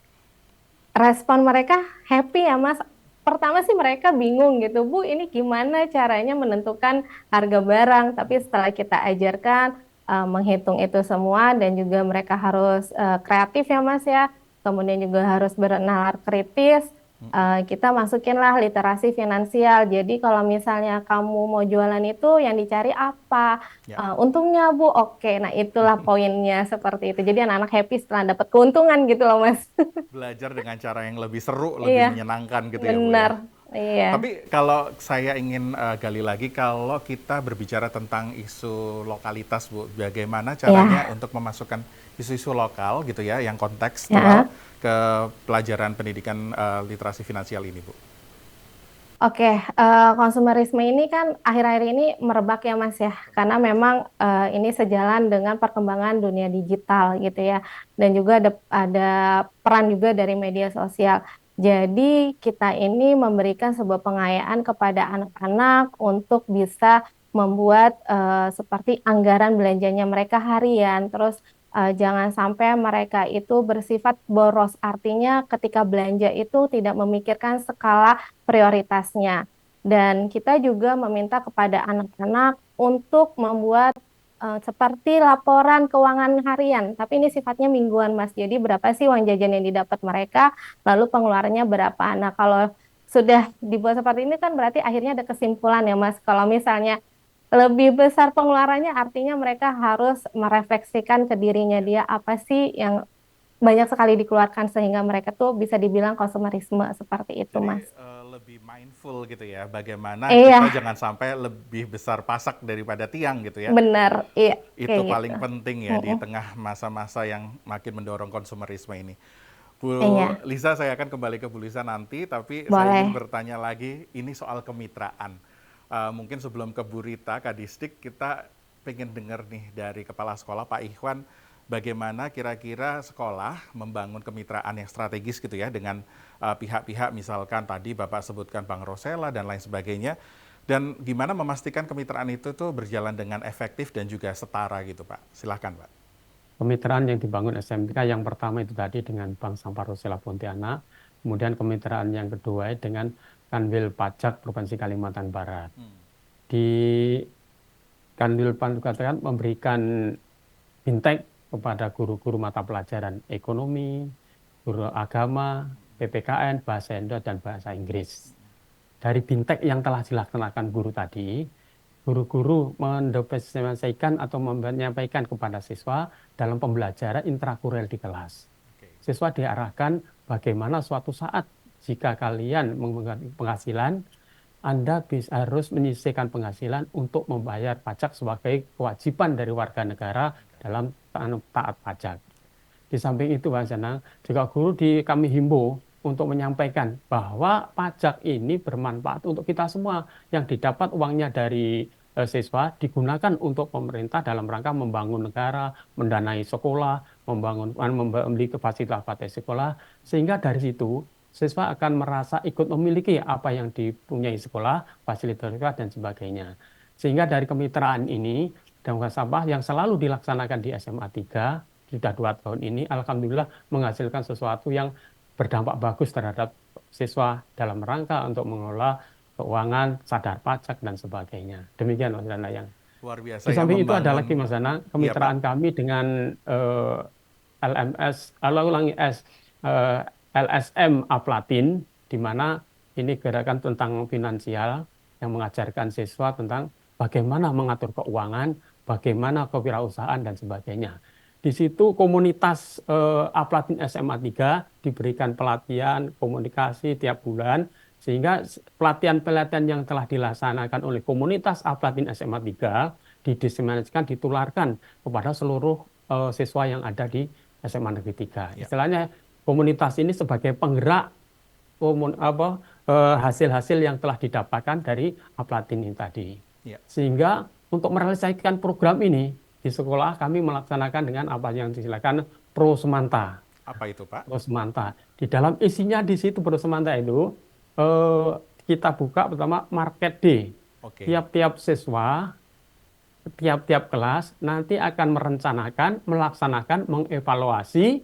Respon mereka happy ya Mas. Pertama sih mereka bingung gitu, Bu, ini gimana caranya menentukan harga barang. Tapi setelah kita ajarkan menghitung itu semua, dan juga mereka harus kreatif ya Mas ya. Kemudian juga harus bernalar kritis. Kita masukinlah literasi finansial. Jadi kalau misalnya kamu mau jualan itu yang dicari apa? Ya. Untungnya Bu, oke. Nah itulah poinnya seperti itu. Jadi anak-anak happy setelah dapat keuntungan gitu loh Mas. Belajar dengan cara yang lebih seru, lebih Iya, menyenangkan gitu ya Bu ya. benar. Iya. Tapi kalau saya ingin gali lagi, kalau kita berbicara tentang isu lokalitas, Bu, bagaimana caranya untuk memasukkan isu-isu lokal gitu ya, yang kontekstual ke pelajaran pendidikan literasi finansial ini, Bu? Oke, konsumerisme ini kan akhir-akhir ini merebak ya Mas ya, karena memang ini sejalan dengan perkembangan dunia digital gitu ya, dan juga ada peran juga dari media sosial. Jadi kita ini memberikan sebuah pengayaan kepada anak-anak untuk bisa membuat seperti anggaran belanjanya mereka harian, terus jangan sampai mereka itu bersifat boros, artinya ketika belanja itu tidak memikirkan skala prioritasnya. Dan kita juga meminta kepada anak-anak untuk membuat seperti laporan keuangan harian, tapi ini sifatnya mingguan, Mas. Jadi berapa sih uang jajan yang didapat mereka, lalu pengeluarannya berapa. Nah, kalau sudah dibuat seperti ini kan berarti akhirnya ada kesimpulan ya, Mas. Kalau misalnya lebih besar pengeluarannya, artinya mereka harus merefleksikan ke dirinya dia apa sih yang banyak sekali dikeluarkan sehingga mereka tuh bisa dibilang konsumerisme seperti itu, Mas. Lebih mindful gitu ya, bagaimana Iya. kita jangan sampai lebih besar pasak daripada tiang gitu ya. Benar, iya. Itu kayak paling gitu. penting ya di tengah masa-masa yang makin mendorong konsumerisme ini. Bu Iya. Lisa, saya akan kembali ke Bu Lisa nanti, tapi saya Boleh. ingin bertanya lagi, ini soal kemitraan. Mungkin sebelum ke Bu Rita, Kadisdik, kita pengen dengar nih dari Kepala Sekolah Pak Ikhwan, bagaimana kira-kira sekolah membangun kemitraan yang strategis gitu ya dengan pihak-pihak, misalkan tadi Bapak sebutkan Bank Rosella dan lain sebagainya, dan gimana memastikan kemitraan itu tuh berjalan dengan efektif dan juga setara gitu Pak. Silahkan Pak. Kemitraan yang dibangun SMK yang pertama itu tadi dengan Bank Sampah Rosella Pontianak, kemudian kemitraan yang kedua dengan Kanwil Pajak Provinsi Kalimantan Barat. Di Kanwil Pajak memberikan fintech kepada guru-guru mata pelajaran ekonomi, guru agama, PPKN, bahasa Indo, dan bahasa Inggris. Dari fintech yang telah dilaksanakan guru tadi, guru-guru mendokumentasikan atau menyampaikan kepada siswa dalam pembelajaran intrakurel di kelas. Siswa diarahkan bagaimana suatu saat jika kalian mengalami penghasilan, Anda harus menyisihkan penghasilan untuk membayar pajak sebagai kewajiban dari warga negara dalam taat pajak. Di samping itu, Pak Janang, juga guru kami himbau untuk menyampaikan bahwa pajak ini bermanfaat untuk kita semua. Yang didapat uangnya dari siswa digunakan untuk pemerintah dalam rangka membangun negara, mendanai sekolah, membeli fasilitas sekolah, sehingga dari situ siswa akan merasa ikut memiliki apa yang dipunyai sekolah, fasilitas sekolah, dan sebagainya. Sehingga dari kemitraan ini, Damkar Sampah yang selalu dilaksanakan di SMA 3, sudah 2 tahun ini, alhamdulillah menghasilkan sesuatu yang berdampak bagus terhadap siswa dalam rangka untuk mengelola keuangan, sadar pajak, dan sebagainya. Demikian Mas Dana yang. Luar biasa. Di samping itu ada lagi Mas Dana, kemitraan kami dengan LSM Aplatin, di mana ini gerakan tentang finansial yang mengajarkan siswa tentang bagaimana mengatur keuangan, bagaimana kewirausahaan, dan sebagainya. Di situ komunitas Aplatin SMA 3 diberikan pelatihan komunikasi tiap bulan, sehingga pelatihan-pelatihan yang telah dilaksanakan oleh komunitas Aplatin SMA 3 didiseminasikan, ditularkan kepada seluruh siswa yang ada di SMA Negeri 3. Istilahnya komunitas ini sebagai penggerak hasil-hasil yang telah didapatkan dari Aplatin ini tadi. Sehingga untuk merealisasikan program ini di sekolah kami melaksanakan dengan apa yang disilakan Pro Semanta. Apa itu Pak? Pro Semanta. Di dalam isinya di situ Pro Semanta itu kita buka pertama market day. Tiap-tiap siswa, tiap-tiap kelas nanti akan merencanakan, melaksanakan, mengevaluasi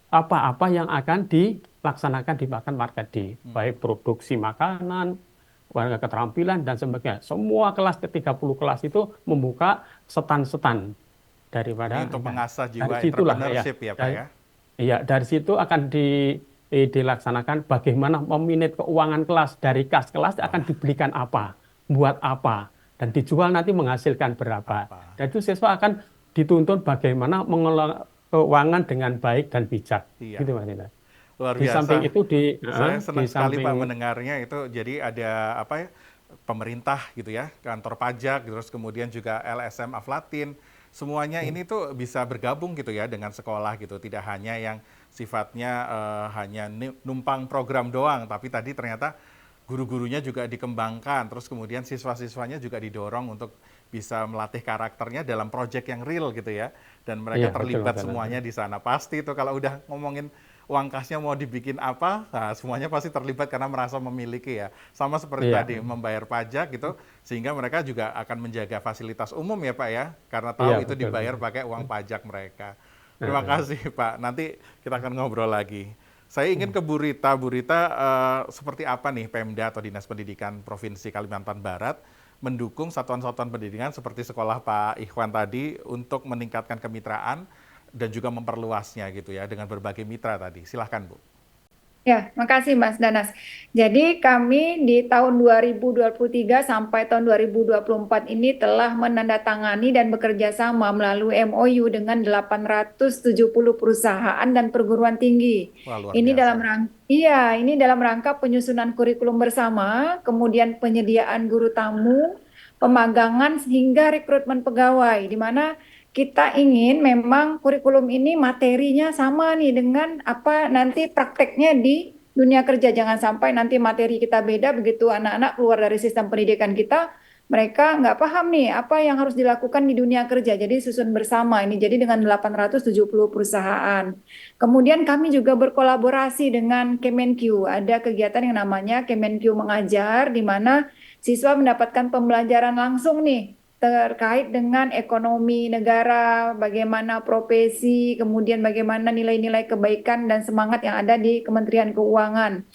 apa-apa yang akan dilaksanakan di market day, baik produksi makanan, warga keterampilan, dan sebagainya. Semua kelas ke 30 kelas itu membuka setan-setan daripada ini untuk mengasah jiwa entrepreneurship ya Pak ya? Iya, dari situ akan dilaksanakan bagaimana memanage keuangan kelas. Dari kas kelas akan dibelikan apa, buat apa, dan dijual nanti menghasilkan berapa. Dan itu siswa akan dituntun bagaimana mengelola keuangan dengan baik dan bijak. Gitu Mas Indra. Luar Di samping biasa. itu Saya di senang sekali Pak samping mendengarnya itu. Jadi ada apa ya? Pemerintah gitu ya, kantor pajak, terus kemudian juga LSM Aflatin. Semuanya ini tuh bisa bergabung gitu ya dengan sekolah gitu. Tidak hanya yang sifatnya hanya numpang program doang, tapi tadi ternyata guru-gurunya juga dikembangkan. Terus kemudian siswa-siswanya juga didorong untuk bisa melatih karakternya dalam proyek yang real gitu ya. Dan mereka iya betul terlibat Mas Dana. semuanya di sana. Pasti itu kalau udah ngomongin uang kasnya mau dibikin apa, nah semuanya pasti terlibat karena merasa memiliki ya. Sama seperti Iya, tadi membayar pajak gitu, sehingga mereka juga akan menjaga fasilitas umum ya Pak ya, karena iya tahu itu betul dibayar betul. pakai uang pajak mereka. Terima Heeh. kasih Pak, nanti kita akan ngobrol lagi. Saya ingin ke Bu Rita. Bu Rita, seperti apa nih Pemda atau Dinas Pendidikan Provinsi Kalimantan Barat mendukung satuan-satuan pendidikan seperti sekolah Pak Ikhwan tadi untuk meningkatkan kemitraan dan juga memperluasnya gitu ya dengan berbagai mitra tadi. Silahkan Bu. Ya, makasih Mas Danas. Jadi kami di tahun 2023 sampai tahun 2024 ini telah menandatangani dan bekerja sama melalui MOU dengan 870 perusahaan dan perguruan tinggi. Wah, luar Ini dalam biasa. ini dalam rangka penyusunan kurikulum bersama, kemudian penyediaan guru tamu, pemagangan hingga rekrutmen pegawai, di mana kita ingin memang kurikulum ini materinya sama nih dengan apa nanti prakteknya di dunia kerja. Jangan sampai nanti materi kita beda, begitu anak-anak keluar dari sistem pendidikan kita, mereka nggak paham nih apa yang harus dilakukan di dunia kerja. Jadi susun bersama ini. Jadi dengan 870 perusahaan. Kemudian kami juga berkolaborasi dengan Kemenq. Ada kegiatan yang namanya Kemenq Mengajar, di mana siswa mendapatkan pembelajaran langsung nih terkait dengan ekonomi negara, bagaimana profesi, kemudian bagaimana nilai-nilai kebaikan dan semangat yang ada di Kementerian Keuangan.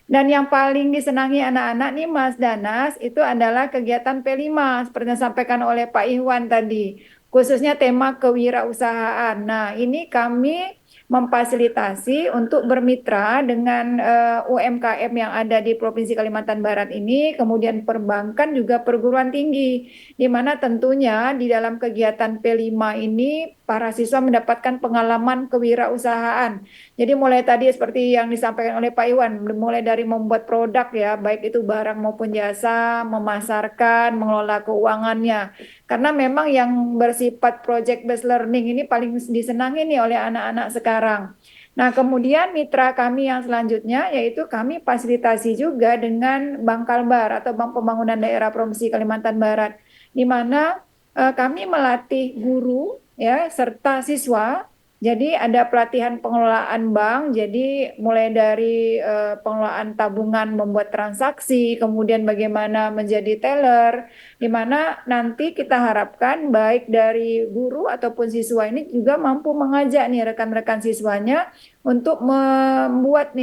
Dan yang paling disenangi anak-anak nih Mas Danas itu adalah kegiatan P5 seperti yang disampaikan oleh Pak Ikhwan tadi, khususnya tema kewirausahaan. Nah, ini kami memfasilitasi untuk bermitra dengan UMKM yang ada di Provinsi Kalimantan Barat ini, kemudian perbankan juga perguruan tinggi, di mana tentunya di dalam kegiatan P5 ini para siswa mendapatkan pengalaman kewirausahaan. Jadi mulai tadi seperti yang disampaikan oleh Pak Iwan, mulai dari membuat produk ya, baik itu barang maupun jasa, memasarkan, mengelola keuangannya. Karena memang yang bersifat project based learning ini paling disenangi nih oleh anak-anak sekarang. Nah, kemudian mitra kami yang selanjutnya yaitu kami fasilitasi juga dengan Bank Kalbar atau Bank Pembangunan Daerah Provinsi Kalimantan Barat, di mana kami melatih guru ya serta siswa. Jadi ada pelatihan pengelolaan bank, jadi mulai dari pengelolaan tabungan, membuat transaksi, kemudian bagaimana menjadi teller, di mana nanti kita harapkan baik dari guru ataupun siswa ini juga mampu mengajak nih rekan-rekan siswanya untuk membuat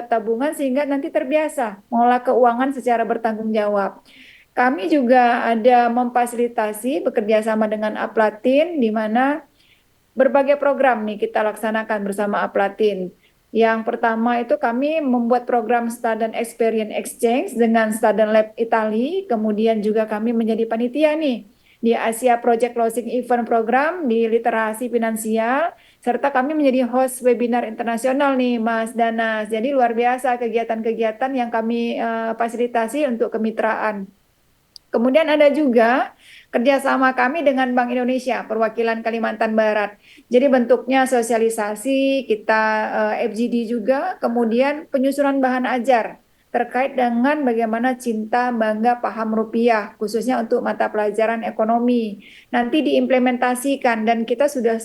tabungan sehingga nanti terbiasa mengelola keuangan secara bertanggung jawab. Kami juga ada memfasilitasi bekerja sama dengan Aplatin, di mana berbagai program nih kita laksanakan bersama Aplatin. Yang pertama itu kami membuat program Student Experience Exchange dengan Student Lab Italy, kemudian juga kami menjadi panitia nih di Asia Project Closing Event Program di literasi finansial, serta kami menjadi host webinar internasional nih Mas Danas. Jadi luar biasa kegiatan-kegiatan yang kami fasilitasi untuk kemitraan. Kemudian ada juga kerjasama kami dengan Bank Indonesia, perwakilan Kalimantan Barat. Jadi bentuknya sosialisasi, kita FGD juga, kemudian penyusunan bahan ajar terkait dengan bagaimana cinta, bangga, paham rupiah, khususnya untuk mata pelajaran ekonomi. Nanti diimplementasikan dan kita sudah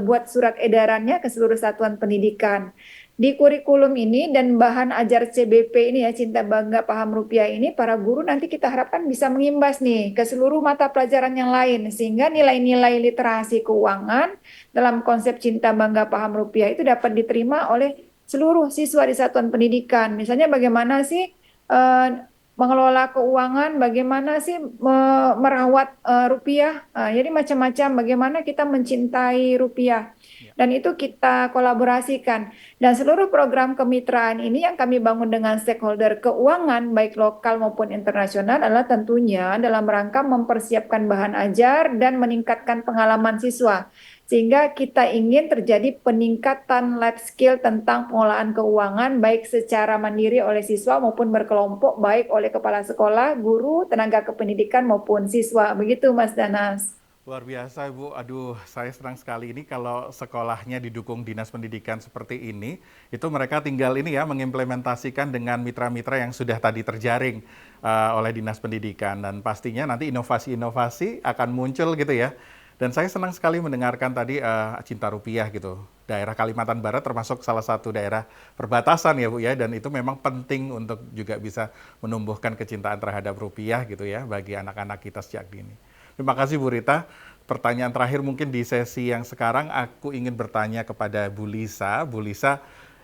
buat surat edarannya ke seluruh satuan pendidikan. Di kurikulum ini dan bahan ajar CBP ini ya, cinta bangga paham rupiah ini, para guru nanti kita harapkan bisa mengimbas nih ke seluruh mata pelajaran yang lain, sehingga nilai-nilai literasi keuangan dalam konsep cinta bangga paham rupiah itu dapat diterima oleh seluruh siswa di satuan pendidikan. Misalnya bagaimana sih mengelola keuangan, bagaimana sih merawat rupiah, jadi macam-macam bagaimana kita mencintai rupiah. Dan itu kita kolaborasikan. Dan seluruh program kemitraan ini yang kami bangun dengan stakeholder keuangan, baik lokal maupun internasional, adalah tentunya dalam rangka mempersiapkan bahan ajar dan meningkatkan pengalaman siswa. sehingga kita ingin terjadi peningkatan life skill tentang pengolahan keuangan baik secara mandiri oleh siswa maupun berkelompok, baik oleh kepala sekolah, guru, tenaga kependidikan maupun siswa. Begitu Mas Danas. Luar biasa Ibu, aduh saya senang sekali ini kalau sekolahnya didukung dinas pendidikan seperti ini, itu mereka tinggal ini ya mengimplementasikan dengan mitra-mitra yang sudah tadi terjaring oleh dinas pendidikan, dan pastinya nanti inovasi-inovasi akan muncul gitu ya. Dan saya senang sekali mendengarkan tadi Cinta Rupiah gitu, daerah Kalimantan Barat termasuk salah satu daerah perbatasan ya Bu ya, dan itu memang penting untuk juga bisa menumbuhkan kecintaan terhadap rupiah gitu ya bagi anak-anak kita sejak dini. Terima kasih Bu Rita. Pertanyaan terakhir mungkin di sesi yang sekarang aku ingin bertanya kepada Bu Lisa. Bu Lisa,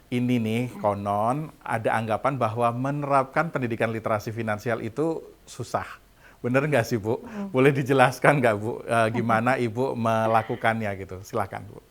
ini nih konon ada anggapan bahwa menerapkan pendidikan literasi finansial itu susah. Bener nggak sih Bu? Boleh dijelaskan nggak Bu gimana Ibu melakukannya gitu? Silakan Bu.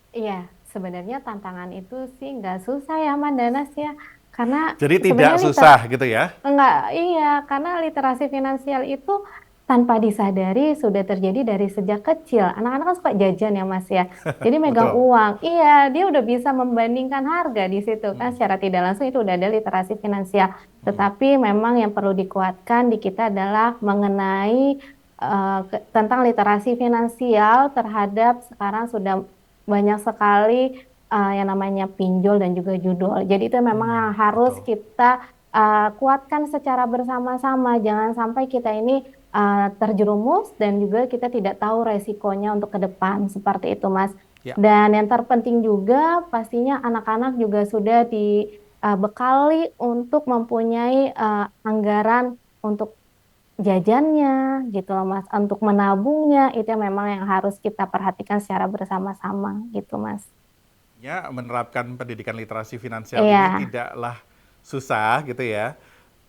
Iya, sebenarnya tantangan itu sih nggak susah ya, Mandanas ya. Karena Jadi tidak sebenarnya susah gitu ya? enggak, iya, karena literasi finansial itu tanpa disadari sudah terjadi dari sejak kecil. Anak-anak kan suka jajan ya, Mas ya. Jadi megang Betul. uang. Iya, dia udah bisa membandingkan harga di situ kan secara tidak langsung itu udah ada literasi finansial. Tetapi memang yang perlu dikuatkan di kita adalah mengenai tentang literasi finansial terhadap sekarang sudah banyak sekali yang namanya pinjol dan juga judul. Jadi itu memang harus betul. kita kuatkan secara bersama-sama. Jangan sampai kita ini terjerumus dan juga kita tidak tahu resikonya untuk ke depan seperti itu, Mas. Ya. Dan yang terpenting juga pastinya anak-anak juga sudah dibekali untuk mempunyai anggaran untuk jajannya gitu loh, Mas. Untuk menabungnya itu memang yang harus kita perhatikan secara bersama-sama gitu, Mas. Ya, menerapkan pendidikan literasi finansial Iya, ini tidaklah susah gitu ya.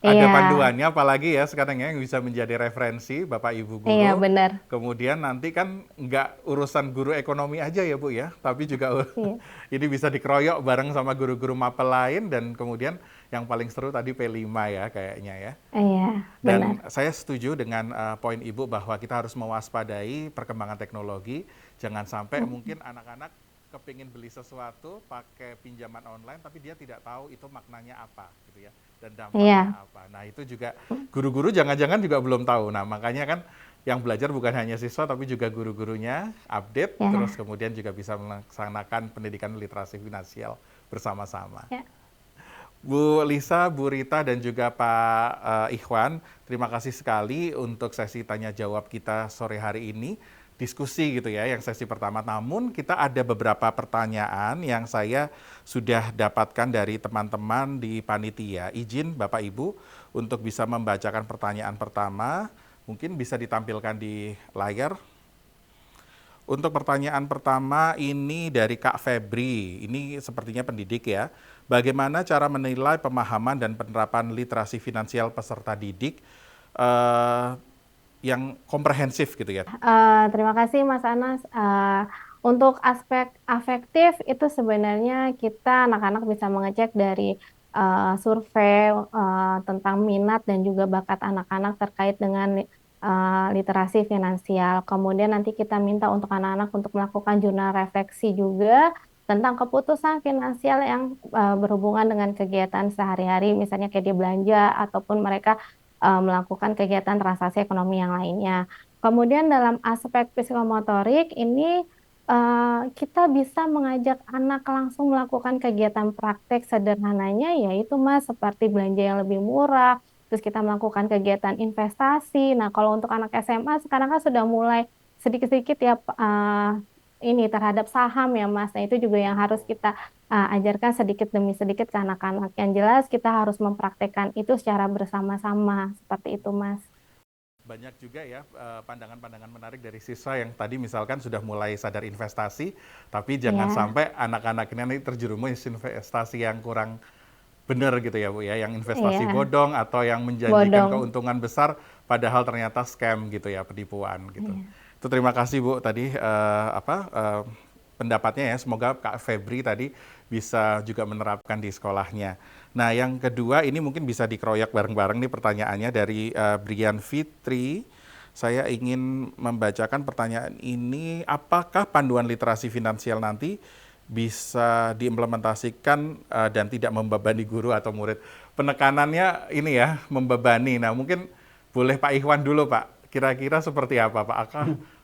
Ada iya, panduannya apalagi ya sekarang ya yang bisa menjadi referensi Bapak Ibu iya guru. benar. Kemudian nanti kan nggak urusan guru ekonomi aja ya Bu ya, tapi juga Iya, ini bisa dikeroyok bareng sama guru-guru mapel lain, dan kemudian yang paling seru tadi P5 ya kayaknya ya. iya benar. Dan saya setuju dengan poin Ibu bahwa kita harus mewaspadai perkembangan teknologi, jangan sampai mungkin anak-anak kepingin beli sesuatu pakai pinjaman online tapi dia tidak tahu itu maknanya apa gitu ya, dan Iya, dampaknya apa. Nah itu juga guru-guru jangan-jangan juga belum tahu. Nah makanya kan yang belajar bukan hanya siswa tapi juga guru-gurunya update, ya, terus kemudian juga bisa melaksanakan pendidikan literasi finansial bersama-sama. ya. Bu Lisa, Bu Rita, dan juga Pak Ikhwan, terima kasih sekali untuk sesi tanya jawab kita sore hari ini. Diskusi gitu ya, yang sesi pertama. Namun kita ada beberapa pertanyaan yang saya sudah dapatkan dari teman-teman di panitia. Izin Bapak Ibu untuk bisa membacakan pertanyaan pertama. Mungkin bisa ditampilkan di layar. Untuk pertanyaan pertama ini dari Kak Febri. Ini sepertinya pendidik ya. Bagaimana cara menilai pemahaman dan penerapan literasi finansial peserta didik yang komprehensif gitu ya? Terima kasih Mas Anas. Untuk aspek afektif itu sebenarnya kita anak-anak bisa mengecek dari survei tentang minat dan juga bakat anak-anak terkait dengan literasi finansial. Kemudian nanti kita minta untuk anak-anak untuk melakukan jurnal refleksi juga tentang keputusan finansial yang berhubungan dengan kegiatan sehari-hari, misalnya kayak dia belanja ataupun mereka melakukan kegiatan transaksi ekonomi yang lainnya. Kemudian dalam aspek psikomotorik ini kita bisa mengajak anak langsung melakukan kegiatan praktek sederhananya, yaitu Mas seperti belanja yang lebih murah, terus kita melakukan kegiatan investasi. Nah kalau untuk anak SMA sekarang kan sudah mulai sedikit-sedikit ya ini terhadap saham ya Mas. Nah itu juga yang harus kita ajarkan sedikit demi sedikit ke anak-anak. Yang jelas kita harus mempraktekkan itu secara bersama-sama seperti itu Mas. Banyak juga ya pandangan-pandangan menarik dari siswa yang tadi misalkan sudah mulai sadar investasi, tapi jangan Ya, sampai anak-anak ini nanti terjerumus investasi yang kurang benar gitu ya Bu ya, yang investasi iya, bodong atau yang menjanjikan bodong. keuntungan besar padahal ternyata scam gitu ya, penipuan gitu. Iya. Itu terima kasih Bu tadi pendapatnya ya, semoga Kak Febri tadi bisa juga menerapkan di sekolahnya. Nah yang kedua ini mungkin bisa dikeroyak bareng-bareng nih pertanyaannya dari Brian Fitri saya ingin membacakan pertanyaan ini, apakah panduan literasi finansial nanti bisa diimplementasikan dan tidak membebani guru atau murid? Penekanannya ini ya, membebani. Nah, mungkin boleh Pak Ikhwan dulu, Pak. Kira-kira seperti apa, Pak?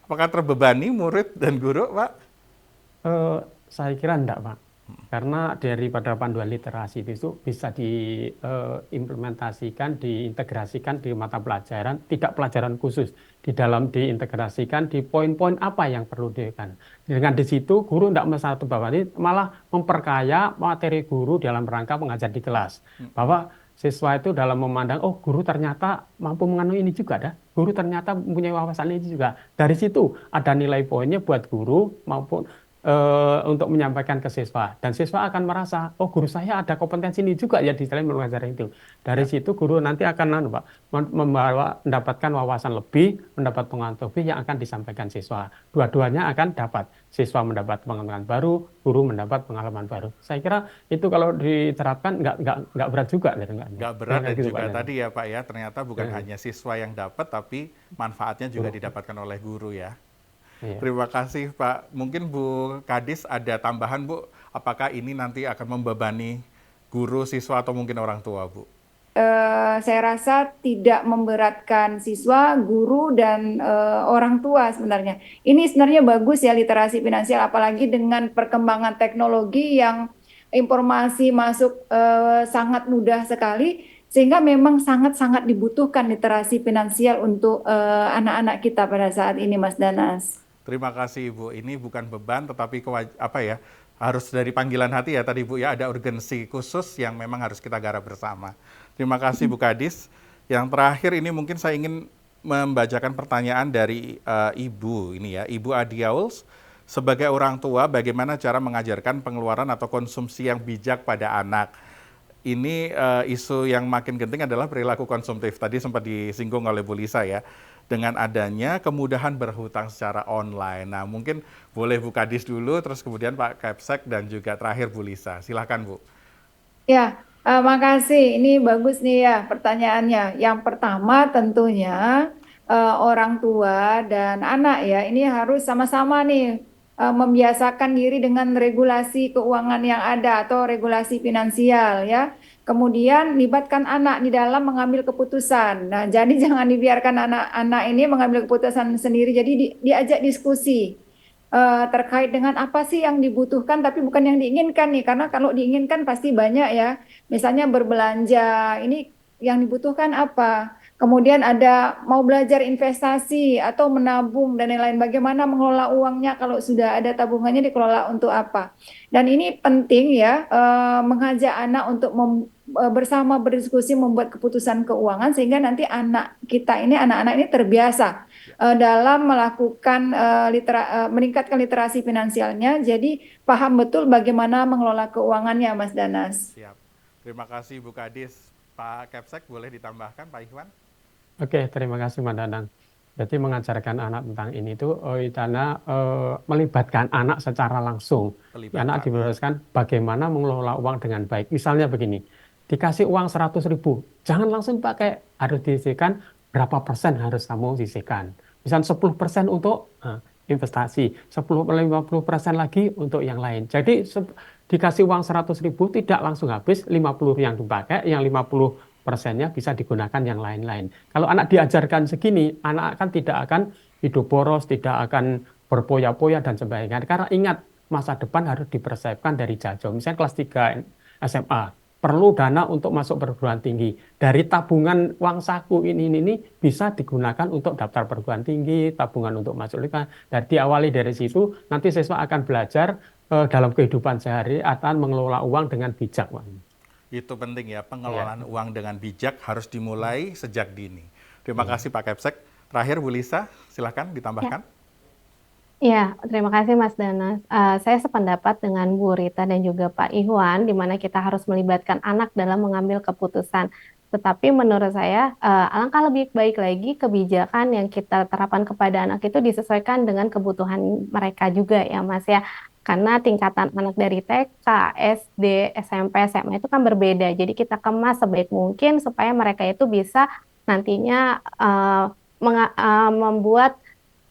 Apakah terbebani murid dan guru, Pak? Saya kira enggak, Pak. Karena daripada panduan literasi itu bisa diimplementasikan, diintegrasikan di mata pelajaran, tidak pelajaran khusus. Di dalam diintegrasikan di poin-poin apa yang perlu dikan. Dengan di situ guru tidak merasa terbebani, malah memperkaya materi guru dalam rangka mengajar di kelas. Bahwa siswa itu dalam memandang, oh guru ternyata mampu mengandung ini juga dah. Guru ternyata mempunyai wawasan ini juga. Dari situ ada nilai poinnya buat guru maupun untuk menyampaikan ke siswa, dan siswa akan merasa, oh guru saya ada kompetensi ini juga ya di dalam mengajar itu. Dari situ guru nanti akan mendapatkan wawasan lebih, mendapat pengetahuan lebih yang akan disampaikan siswa. Dua-duanya akan dapat. Siswa mendapat pengalaman baru, guru mendapat pengalaman baru. Saya kira itu kalau diterapkan nggak berat juga. Nggak berat dan juga tadi ya Pak ya, ternyata bukan hanya siswa yang dapat, tapi manfaatnya juga didapatkan oleh guru ya. Terima kasih Pak. Mungkin Bu Kadis ada tambahan Bu, apakah ini nanti akan membebani guru, siswa, atau mungkin orang tua Bu? Saya rasa tidak memberatkan siswa, guru, dan orang tua sebenarnya. Ini sebenarnya bagus ya literasi finansial, apalagi dengan perkembangan teknologi yang informasi masuk sangat mudah sekali, sehingga memang sangat-sangat dibutuhkan literasi finansial untuk anak-anak kita pada saat ini, Mas Danas. Terima kasih Ibu. Ini bukan beban, tetapi harus dari panggilan hati ya tadi Bu ya, ada urgensi khusus yang memang harus kita garap bersama. Terima kasih Bu Kadis. Yang terakhir ini mungkin saya ingin membacakan pertanyaan dari Ibu ini ya, Ibu Adiauls. Sebagai orang tua, bagaimana cara mengajarkan pengeluaran atau konsumsi yang bijak pada anak? Ini isu yang makin genting adalah perilaku konsumtif. Tadi sempat disinggung oleh Bu Lisa ya. Dengan adanya kemudahan berhutang secara online. Nah, mungkin boleh Bu Kadis dulu, terus kemudian Pak Kepsek, dan juga terakhir Bu Lisa. Silakan Bu. Ya, makasih. Ini bagus nih ya pertanyaannya. Yang pertama tentunya orang tua dan anak ya, ini harus sama-sama nih membiasakan diri dengan regulasi keuangan yang ada atau regulasi finansial ya. Kemudian libatkan anak di dalam mengambil keputusan. Nah, jadi jangan dibiarkan anak-anak ini mengambil keputusan sendiri. Jadi diajak diskusi terkait dengan apa sih yang dibutuhkan tapi bukan yang diinginkan nih. Karena kalau diinginkan pasti banyak ya. Misalnya berbelanja, ini yang dibutuhkan apa? Kemudian ada mau belajar investasi atau menabung dan lain-lain. Bagaimana mengelola uangnya kalau sudah ada tabungannya dikelola untuk apa? Dan ini penting ya, mengajak anak untuk bersama berdiskusi membuat keputusan keuangan sehingga nanti anak kita ini, anak-anak ini terbiasa dalam melakukan meningkatkan literasi finansialnya. Jadi paham betul bagaimana mengelola keuangannya, Mas Danas. Siap. Terima kasih Bu Kadis. Pak Kepsek boleh ditambahkan Pak Ikhwan? Oke, terima kasih Mas Danang. Jadi mengajarkan anak tentang ini itu karena melibatkan anak secara langsung. Anak dibebaskan bagaimana mengelola uang dengan baik. Misalnya begini, dikasih uang 100.000, jangan langsung pakai, harus disisihkan berapa persen harus kamu sisihkan. Misalnya 10% untuk investasi, 50% lagi untuk yang lain. Jadi dikasih uang 100.000 tidak langsung habis, 50 yang dipakai, yang 50%-nya bisa digunakan yang lain-lain. Kalau anak diajarkan segini, anak kan tidak akan hidup boros, tidak akan berpoya-poya dan sebagainya. Karena ingat, masa depan harus dipersiapkan dari jauh. Misalnya kelas 3 SMA, perlu dana untuk masuk perguruan tinggi. Dari tabungan uang saku ini bisa digunakan untuk daftar perguruan tinggi, tabungan untuk masuk lingkungan. Dan diawali dari situ, nanti siswa akan belajar dalam kehidupan sehari akan mengelola uang dengan bijak. Itu penting ya, pengelolaan uang dengan bijak harus dimulai sejak dini. Terima kasih Pak Kepsek. Terakhir Bu Lisa, silahkan ditambahkan. Ya, terima kasih Mas Danas. Saya sependapat dengan Bu Rita dan juga Pak Ikhwan, di mana kita harus melibatkan anak dalam mengambil keputusan. Tetapi menurut saya, alangkah lebih baik lagi kebijakan yang kita terapkan kepada anak itu disesuaikan dengan kebutuhan mereka juga ya Mas ya. Karena tingkatan anak dari TK, SD, SMP, SMA itu kan berbeda. Jadi kita kemas sebaik mungkin supaya mereka itu bisa nantinya membuat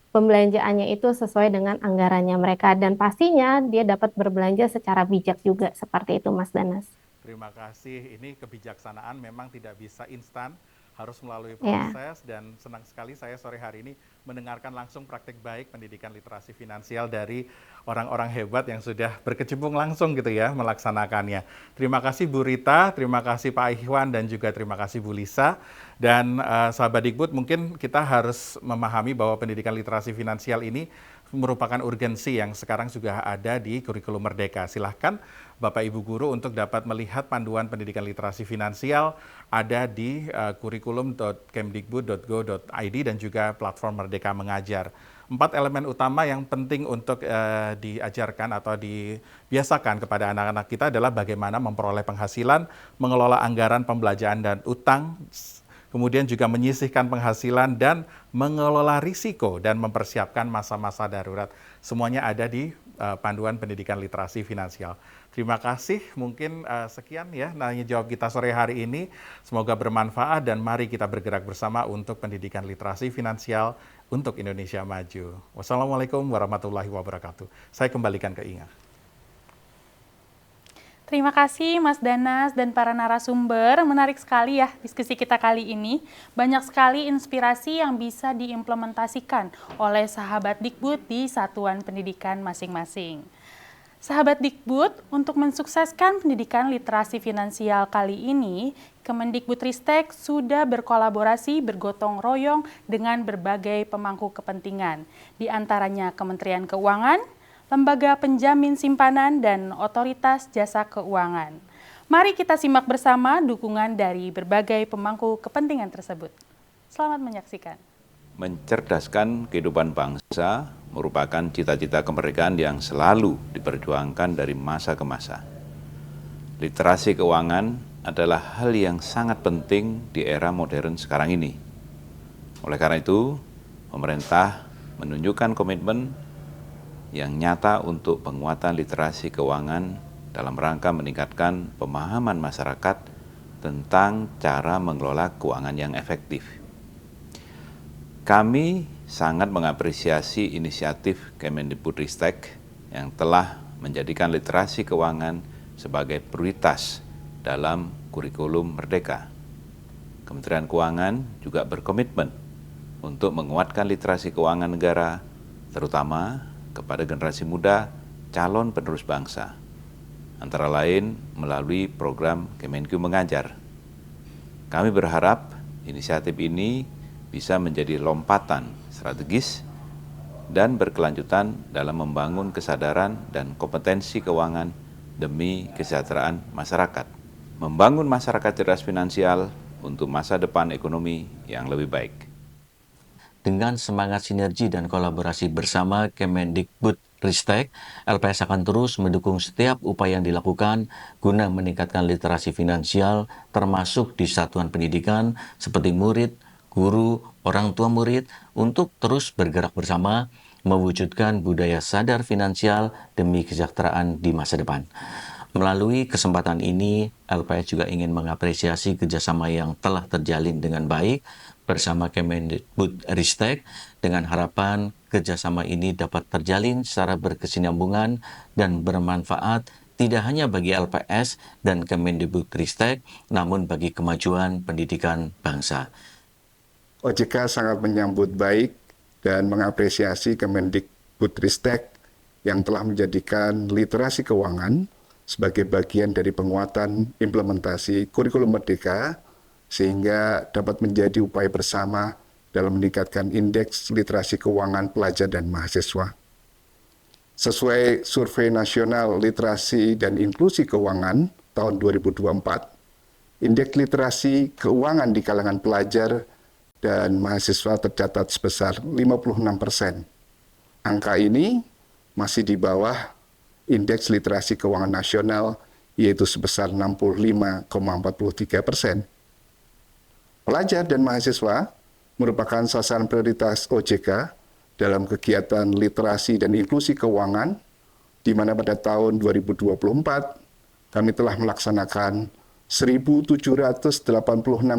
pembelanjaannya itu sesuai dengan anggarannya mereka, dan pastinya dia dapat berbelanja secara bijak juga, seperti itu Mas Danas. Terima kasih. Ini kebijaksanaan memang tidak bisa instan, harus melalui Ya. proses, dan senang sekali saya sore hari ini mendengarkan langsung praktik baik pendidikan literasi finansial dari orang-orang hebat yang sudah berkecimpung langsung gitu ya melaksanakannya. Terima kasih Bu Rita, terima kasih Pak Ikhwan, dan juga terima kasih Bu Lisa. Dan sahabat Dikbud, mungkin kita harus memahami bahwa pendidikan literasi finansial ini merupakan urgensi yang sekarang sudah ada di kurikulum Merdeka. Silahkan Bapak Ibu Guru untuk dapat melihat panduan pendidikan literasi finansial ada di kurikulum.kemdikbud.go.id dan juga platform Merdeka Mengajar. 4 elemen utama yang penting untuk diajarkan atau dibiasakan kepada anak-anak kita adalah bagaimana memperoleh penghasilan, mengelola anggaran pembelanjaan dan utang, kemudian juga menyisihkan penghasilan dan mengelola risiko dan mempersiapkan masa-masa darurat. Semuanya ada di panduan pendidikan literasi finansial. Terima kasih, mungkin sekian ya nanya jawab kita sore hari ini. Semoga bermanfaat dan mari kita bergerak bersama untuk pendidikan literasi finansial untuk Indonesia maju. Wassalamualaikum warahmatullahi wabarakatuh. Saya kembalikan ke Inga. Terima kasih Mas Danas dan para narasumber. Menarik sekali ya diskusi kita kali ini. Banyak sekali inspirasi yang bisa diimplementasikan oleh sahabat Dikbud di satuan pendidikan masing-masing. Sahabat Dikbud, untuk mensukseskan pendidikan literasi finansial kali ini, Kemendikbudristek sudah berkolaborasi bergotong royong dengan berbagai pemangku kepentingan, di antaranya Kementerian Keuangan, Lembaga Penjamin Simpanan, dan Otoritas Jasa Keuangan. Mari kita simak bersama dukungan dari berbagai pemangku kepentingan tersebut. Selamat menyaksikan. Mencerdaskan kehidupan bangsa merupakan cita-cita kemerdekaan yang selalu diperjuangkan dari masa ke masa. Literasi keuangan adalah hal yang sangat penting di era modern sekarang ini. Oleh karena itu, pemerintah menunjukkan komitmen yang nyata untuk penguatan literasi keuangan dalam rangka meningkatkan pemahaman masyarakat tentang cara mengelola keuangan yang efektif. Kami sangat mengapresiasi inisiatif Kemendikbudristek yang telah menjadikan literasi keuangan sebagai prioritas dalam kurikulum Merdeka. Kementerian Keuangan juga berkomitmen untuk menguatkan literasi keuangan negara, terutama kepada generasi muda calon penerus bangsa, antara lain melalui program Kemenku Mengajar. Kami berharap inisiatif ini bisa menjadi lompatan strategis dan berkelanjutan dalam membangun kesadaran dan kompetensi keuangan demi kesejahteraan masyarakat. Membangun masyarakat cerdas finansial untuk masa depan ekonomi yang lebih baik. Dengan semangat sinergi dan kolaborasi bersama Kemendikbudristek, LPS akan terus mendukung setiap upaya yang dilakukan guna meningkatkan literasi finansial, termasuk di satuan pendidikan seperti murid, guru, orang tua murid, untuk terus bergerak bersama mewujudkan budaya sadar finansial demi kesejahteraan di masa depan. Melalui kesempatan ini, LPS juga ingin mengapresiasi kerjasama yang telah terjalin dengan baik bersama Kemendikbudristek, dengan harapan kerjasama ini dapat terjalin secara berkesinambungan dan bermanfaat tidak hanya bagi LPS dan Kemendikbudristek, namun bagi kemajuan pendidikan bangsa. OJK sangat menyambut baik dan mengapresiasi Kemendikbudristek yang telah menjadikan literasi keuangan sebagai bagian dari penguatan implementasi kurikulum Merdeka, sehingga dapat menjadi upaya bersama dalam meningkatkan indeks literasi keuangan pelajar dan mahasiswa. Sesuai Survei Nasional Literasi dan Inklusi Keuangan tahun 2024, indeks literasi keuangan di kalangan pelajar dan mahasiswa tercatat sebesar 56%. Angka ini masih di bawah indeks literasi keuangan nasional, yaitu sebesar 65,43%. Pelajar dan mahasiswa merupakan sasaran prioritas OJK dalam kegiatan literasi dan inklusi keuangan, di mana pada tahun 2024 kami telah melaksanakan 1.786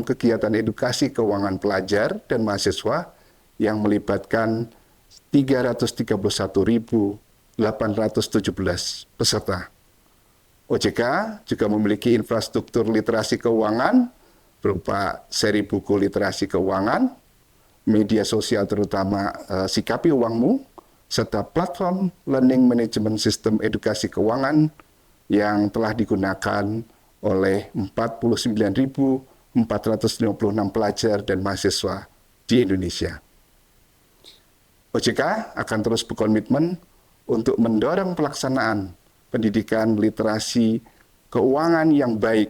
kegiatan edukasi keuangan pelajar dan mahasiswa yang melibatkan 331.817 peserta. OJK juga memiliki infrastruktur literasi keuangan berupa seri buku literasi keuangan, media sosial terutama Sikapi Uangmu, serta platform learning management system edukasi keuangan yang telah digunakan oleh 49.456 pelajar dan mahasiswa di Indonesia. OJK akan terus berkomitmen untuk mendorong pelaksanaan pendidikan literasi keuangan yang baik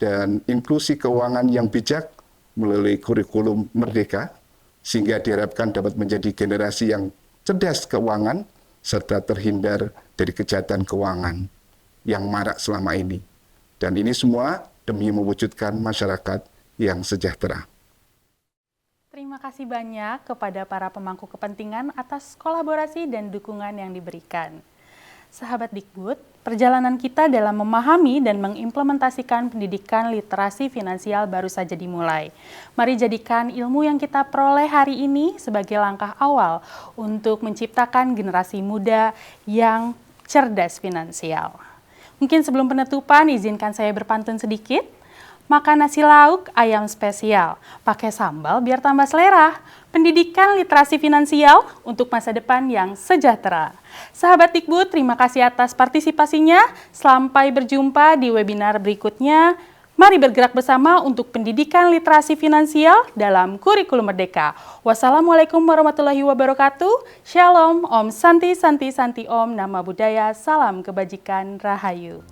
dan inklusi keuangan yang bijak melalui kurikulum Merdeka, sehingga diharapkan dapat menjadi generasi yang cerdas keuangan serta terhindar dari kejahatan keuangan yang marak selama ini. Dan ini semua demi mewujudkan masyarakat yang sejahtera. Terima kasih banyak kepada para pemangku kepentingan atas kolaborasi dan dukungan yang diberikan. Sahabat Dikbud, perjalanan kita dalam memahami dan mengimplementasikan pendidikan literasi finansial baru saja dimulai. Mari jadikan ilmu yang kita peroleh hari ini sebagai langkah awal untuk menciptakan generasi muda yang cerdas finansial. Mungkin sebelum penutupan, izinkan saya berpantun sedikit. Makan nasi lauk ayam spesial, pakai sambal biar tambah selera. Pendidikan literasi finansial untuk masa depan yang sejahtera. Sahabat Dikbud, terima kasih atas partisipasinya. Sampai berjumpa di webinar berikutnya. Mari bergerak bersama untuk pendidikan literasi finansial dalam kurikulum Merdeka. Wassalamualaikum warahmatullahi wabarakatuh. Shalom, Om Santi Santi Santi Om, Nama Budaya, Salam Kebajikan, Rahayu.